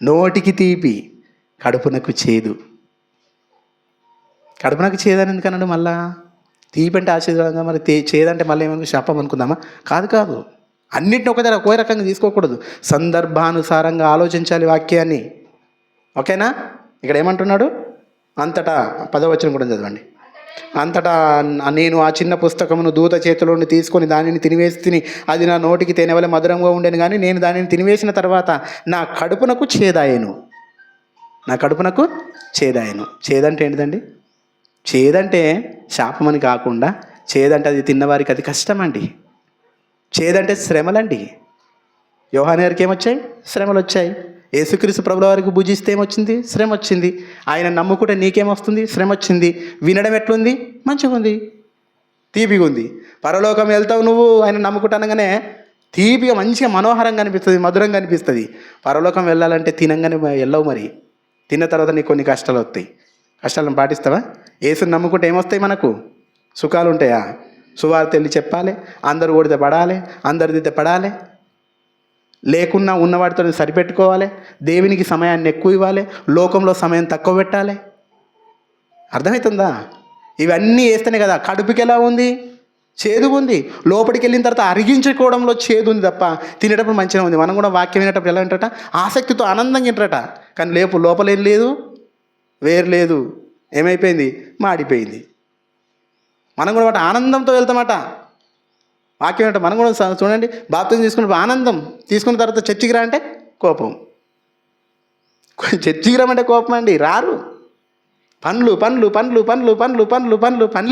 నోటికి తీపి, కడుపునకు చేదు. కడుపునకు చేదని ఎందుకన్నాడు? మళ్ళా తీపి అంటే ఆశీర్వాదంగా, మరి చేదంటే మళ్ళీ ఏమనుకో శాపం అనుకుందామా? కాదు. అన్నింటిని ఒకే రకంగా తీసుకోకూడదు, సందర్భానుసారంగా ఆలోచించాలి వాక్యాన్ని. ఓకేనా? ఇక్కడ ఏమంటున్నాడు? అంతటా 10వ వచనం కూడా చదవండి. అంతటా నేను ఆ చిన్న పుస్తకమును దూత చేతిలోని తీసుకొని దానిని తినివేసి తిని అది నా నోటికి తేనె వలె మధురంగా ఉండేను, కానీ నేను దానిని తినివేసిన తర్వాత నా కడుపునకు చేదాయను. చేదంటే ఏంటిదండి? చేదంటే శాపమని కాకుండా, చేదంటే అది తిన్నవారికి అది కష్టమండి. చేదంటే శ్రమలండి. యోహాను గారికి ఏమొచ్చాయి? శ్రమలు వచ్చాయి. యేసుక్రీస్తు ప్రభుల వారికి భుజిస్తే ఏమొచ్చింది? శ్రమ వచ్చింది. ఆయన నమ్ముకుంటే నీకేమొస్తుంది? శ్రమ వచ్చింది. వినడం ఎట్లుంది? మంచిగా ఉంది, తీపిగా ఉంది. పరలోకం వెళ్తావు నువ్వు ఆయన నమ్ముకుంటానగానే తీపిగా మంచిగా మనోహరంగా అనిపిస్తుంది, మధురంగా అనిపిస్తుంది. పరలోకం వెళ్ళాలంటే తినంగానే వెళ్ళవు. మరి తిన్న తర్వాత నీకు కొన్ని కష్టాలు వస్తాయి. కష్టాలను పాటిస్తావా? యేసుని నమ్ముకుంటే ఏమొస్తాయి? మనకు సుఖాలు ఉంటాయా? సువార్త వెళ్ళి చెప్పాలి, అందరు ఓడితే పడాలి, అందరిదితే పడాలి, లేకున్నా ఉన్నవాడితో సరిపెట్టుకోవాలి, దేవునికి సమయాన్ని ఎక్కువ ఇవ్వాలి, లోకంలో సమయం తక్కువ పెట్టాలి. అర్థమవుతుందా? ఇవన్నీ వేస్తేనే కదా. కడుపుకి ఎలా ఉంది? చేదుగా ఉంది. లోపలికి వెళ్ళిన తర్వాత అరిగించుకోవడంలో చేదు ఉంది తప్ప తినేటప్పుడు మంచిగా ఉంది. మనం కూడా వాక్యం వినేటప్పుడు ఎలా ఉంటారట? ఆసక్తితో ఆనందంగా వింటారట. కానీ లోపల ఏం లేదు, వేరు లేదు. ఏమైపోయింది? మాడిపోయింది. మనం కూడా వాటి ఆనందంతో వెళ్తామట. వాక్యం అంటే మనం కూడా చూడండి, బాప్తిజం తీసుకున్నప్పుడు ఆనందం, తీసుకున్న తర్వాత చర్చికి రా అంటే కోపం. చర్చికి రమ్మంటే కోపం అండి, రారు. పనులు పనులు పనులు పనులు పనులు పనులు పనులు పనులే.